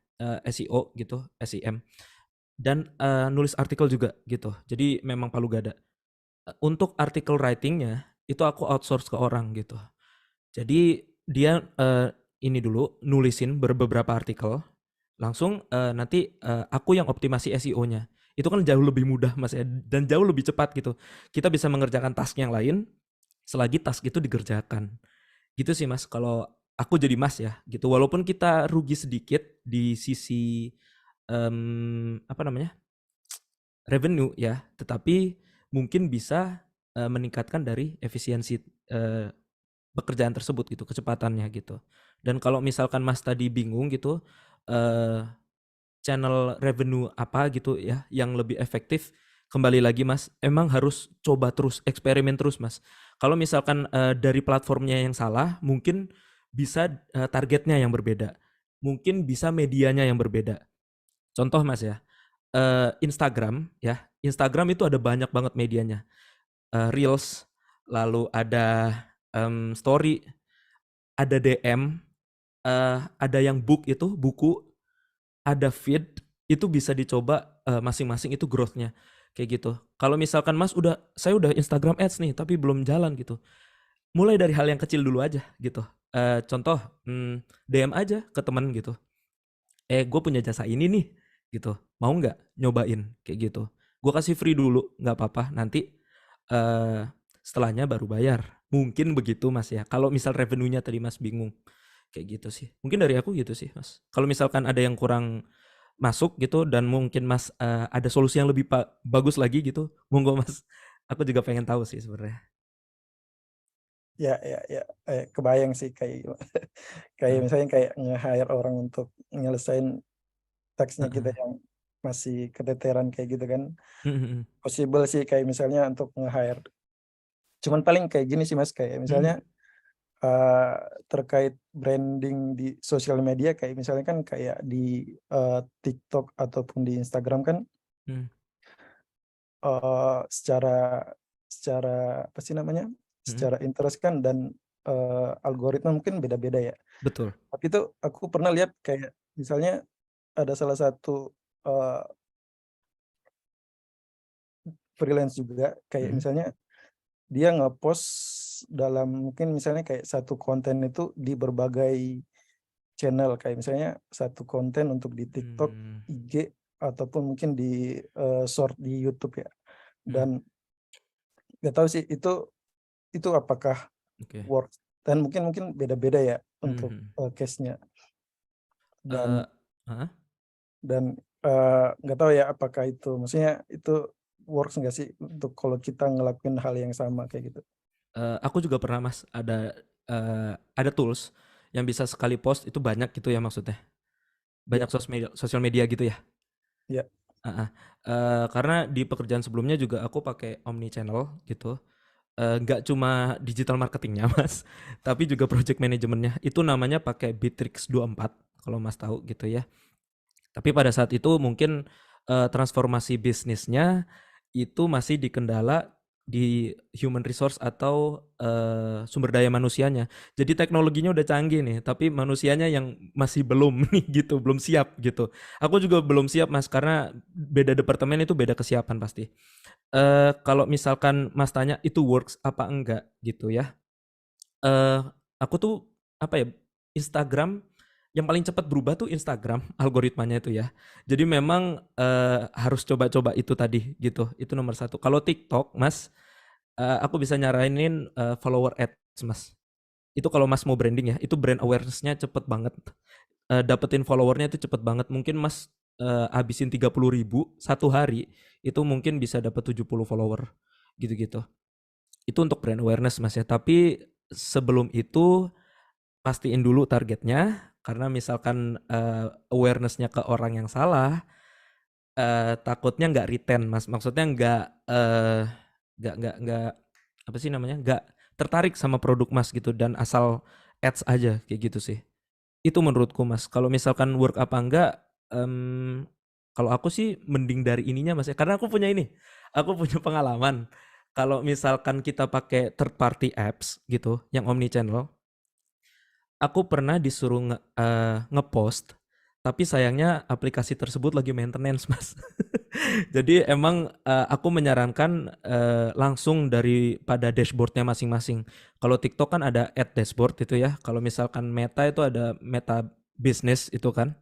SEO gitu, SEM. Dan nulis artikel juga gitu. Jadi memang palu gada. Untuk artikel writing-nya itu aku outsource ke orang gitu. Jadi dia ini dulu nulisin beberapa artikel, langsung nanti aku yang optimasi SEO-nya. Itu kan jauh lebih mudah Mas ya, dan jauh lebih cepat gitu. Kita bisa mengerjakan task yang lain selagi task itu dikerjakan. Gitu sih Mas kalau aku jadi Mas ya gitu. Walaupun kita rugi sedikit di sisi revenue ya, tetapi mungkin bisa meningkatkan dari efisiensi pekerjaan tersebut gitu, kecepatannya gitu. Dan kalau misalkan Mas tadi bingung gitu channel revenue apa gitu ya yang lebih efektif, kembali lagi Mas, emang harus coba terus, eksperimen terus Mas. Kalau misalkan dari platformnya yang salah, mungkin bisa targetnya yang berbeda, mungkin bisa medianya yang berbeda. Contoh Mas ya, Instagram ya, Instagram itu ada banyak banget medianya, Reels, lalu ada story, ada DM, ada yang buku, ada feed, itu bisa dicoba masing-masing itu growth-nya kayak gitu. Kalau misalkan Mas saya udah Instagram Ads nih tapi belum jalan gitu. Mulai dari hal yang kecil dulu aja gitu. Contoh DM aja ke teman gitu. Gue punya jasa ini nih gitu. Mau nggak nyobain kayak gitu. Gue kasih free dulu, nggak apa-apa. Nanti setelahnya baru bayar. Mungkin begitu Mas ya. Kalau misal revenue-nya tadi Mas bingung kayak gitu sih. Mungkin dari aku gitu sih Mas. Kalau misalkan ada yang kurang masuk gitu dan mungkin Mas ada solusi yang lebih bagus lagi gitu, monggo Mas. Aku juga pengen tahu sih sebenarnya. Ya, kebayang sih kayak kayak misalnya kayak nge-hire orang untuk nyelesain taksnya kita yang masih keteteran kayak gitu kan. Possible sih kayak misalnya untuk nge-hire. Cuman paling kayak gini sih Mas, kayak misalnya terkait branding di sosial media, kayak misalnya kan kayak di TikTok ataupun di Instagram kan secara apa sih namanya, secara interest kan dan algoritma mungkin beda-beda ya. Betul. Tapi itu aku pernah lihat kayak misalnya ada salah satu freelance juga kayak misalnya dia ngepost dalam mungkin misalnya kayak satu konten itu di berbagai channel, kayak misalnya satu konten untuk di TikTok, IG ataupun mungkin di short di YouTube ya. Dan nggak tahu sih itu apakah work, dan mungkin beda-beda ya untuk case-nya. Dan nggak tahu ya apakah itu maksudnya itu works nggak sih untuk kalau kita ngelakuin hal yang sama kayak gitu. Aku juga pernah Mas ada tools yang bisa sekali post itu banyak gitu ya maksudnya. Banyak sosial media gitu ya. Iya. Karena di pekerjaan sebelumnya juga aku pakai omnichannel gitu. Nggak cuma digital marketingnya Mas, tapi juga project manajemennya. Itu namanya pakai Bitrix 24 kalau Mas tahu gitu ya. Tapi pada saat itu mungkin transformasi bisnisnya itu masih dikendala di human resource atau sumber daya manusianya. Jadi teknologinya udah canggih nih, tapi manusianya yang masih belum nih gitu, belum siap gitu. Aku juga belum siap Mas, karena beda departemen itu beda kesiapan pasti. Kalau misalkan Mas tanya itu works apa enggak gitu ya. Aku tuh apa ya, Instagram yang paling cepat berubah tuh Instagram algoritmanya itu ya. Jadi memang harus coba-coba itu tadi gitu. Itu nomor satu. Kalau TikTok Mas, aku bisa nyaranin follower ads Mas. Itu kalau Mas mau branding ya, itu brand awareness-nya cepet banget. Dapetin followernya itu cepet banget. Mungkin Mas habisin 30.000 satu hari, itu mungkin bisa dapat 70 follower gitu-gitu. Itu untuk brand awareness Mas ya. Tapi sebelum itu pastiin dulu targetnya, karena misalkan awareness-nya ke orang yang salah, takutnya nggak retain Mas. Maksudnya nggak apa sih namanya, nggak tertarik sama produk Mas gitu dan asal ads aja kayak gitu sih. Itu menurutku Mas. Kalau misalkan work apa enggak, kalau aku sih mending dari ininya Mas ya. Karena aku punya pengalaman. Kalau misalkan kita pakai third party apps gitu, yang omnichannel, aku pernah disuruh ngepost, tapi sayangnya aplikasi tersebut lagi maintenance Mas. Jadi emang aku menyarankan langsung daripada dashboardnya masing-masing. Kalau TikTok kan ada ad dashboard itu ya. Kalau misalkan Meta itu ada Meta Business itu kan,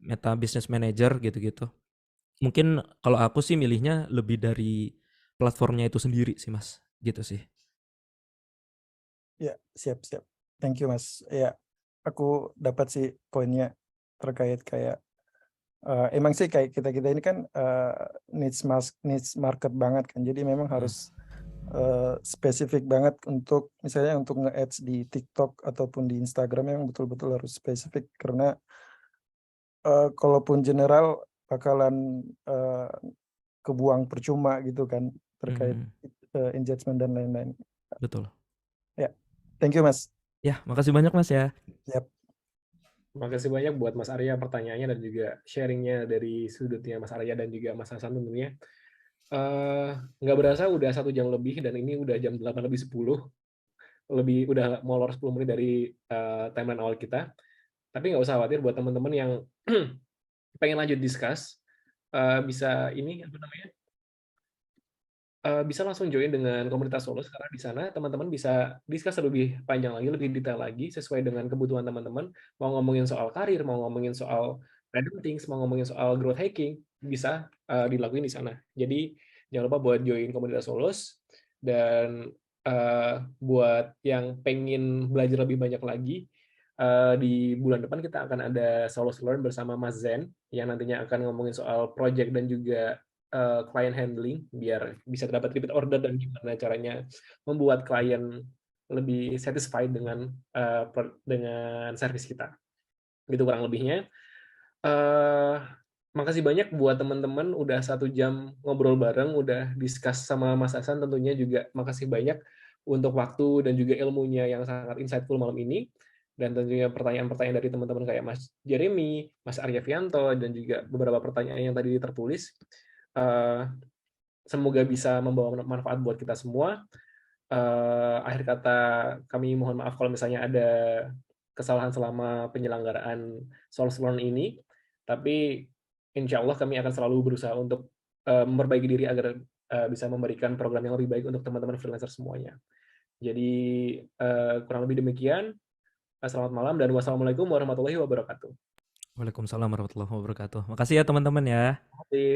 Meta Business Manager gitu-gitu. Mungkin kalau aku sih milihnya lebih dari platformnya itu sendiri sih Mas, gitu sih. Ya, siap. Thank you Mas. Ya, aku dapat sih poinnya terkait kayak emang sih kayak kita ini kan niche market banget kan. Jadi memang harus spesifik banget untuk misalnya untuk nge-ads di TikTok ataupun di Instagram yang betul-betul harus spesifik, karena kalaupun general bakalan kebuang percuma gitu kan terkait engagement dan lain-lain. Betul. Ya, thank you Mas. Ya, makasih banyak Mas ya. Yap. Makasih banyak buat Mas Arya pertanyaannya dan juga sharingnya dari sudutnya Mas Arya dan juga Mas Hasan tentunya. Nggak berasa udah 1 jam lebih dan ini udah jam 8 lebih 10. udah molor 10 menit dari timeline awal kita. Tapi nggak usah khawatir buat teman-teman yang pengen lanjut discuss, bisa ini apa namanya? Bisa langsung join dengan komunitas Solus karena di sana teman-teman bisa discuss lebih panjang lagi, lebih detail lagi sesuai dengan kebutuhan teman-teman. Mau ngomongin soal karir, mau ngomongin soal parenting, mau ngomongin soal growth hacking, bisa dilakuin di sana. Jadi jangan lupa buat join komunitas Solus, dan buat yang pengen belajar lebih banyak lagi, di bulan depan kita akan ada Solus Learn bersama Mas Zen yang nantinya akan ngomongin soal project dan juga client handling biar bisa dapat repeat order dan gimana caranya membuat klien lebih satisfied dengan service kita. Gitu kurang lebihnya. Makasih banyak buat teman-teman udah 1 jam ngobrol bareng, udah discuss sama Mas Hasan, tentunya juga makasih banyak untuk waktu dan juga ilmunya yang sangat insightful malam ini, dan tentunya pertanyaan-pertanyaan dari teman-teman kayak Mas Jeremy, Mas Arya Fianto, dan juga beberapa pertanyaan yang tadi tertulis. Semoga bisa membawa manfaat buat kita semua. Akhir kata, kami mohon maaf kalau misalnya ada kesalahan selama penyelenggaraan Solus Learn ini, tapi insya Allah kami akan selalu berusaha untuk memperbaiki diri agar bisa memberikan program yang lebih baik untuk teman-teman freelancer semuanya. Jadi kurang lebih demikian. Selamat malam dan wassalamualaikum warahmatullahi wabarakatuh. Waalaikumsalam warahmatullahi wabarakatuh. Makasih ya teman-teman ya. Terima kasih.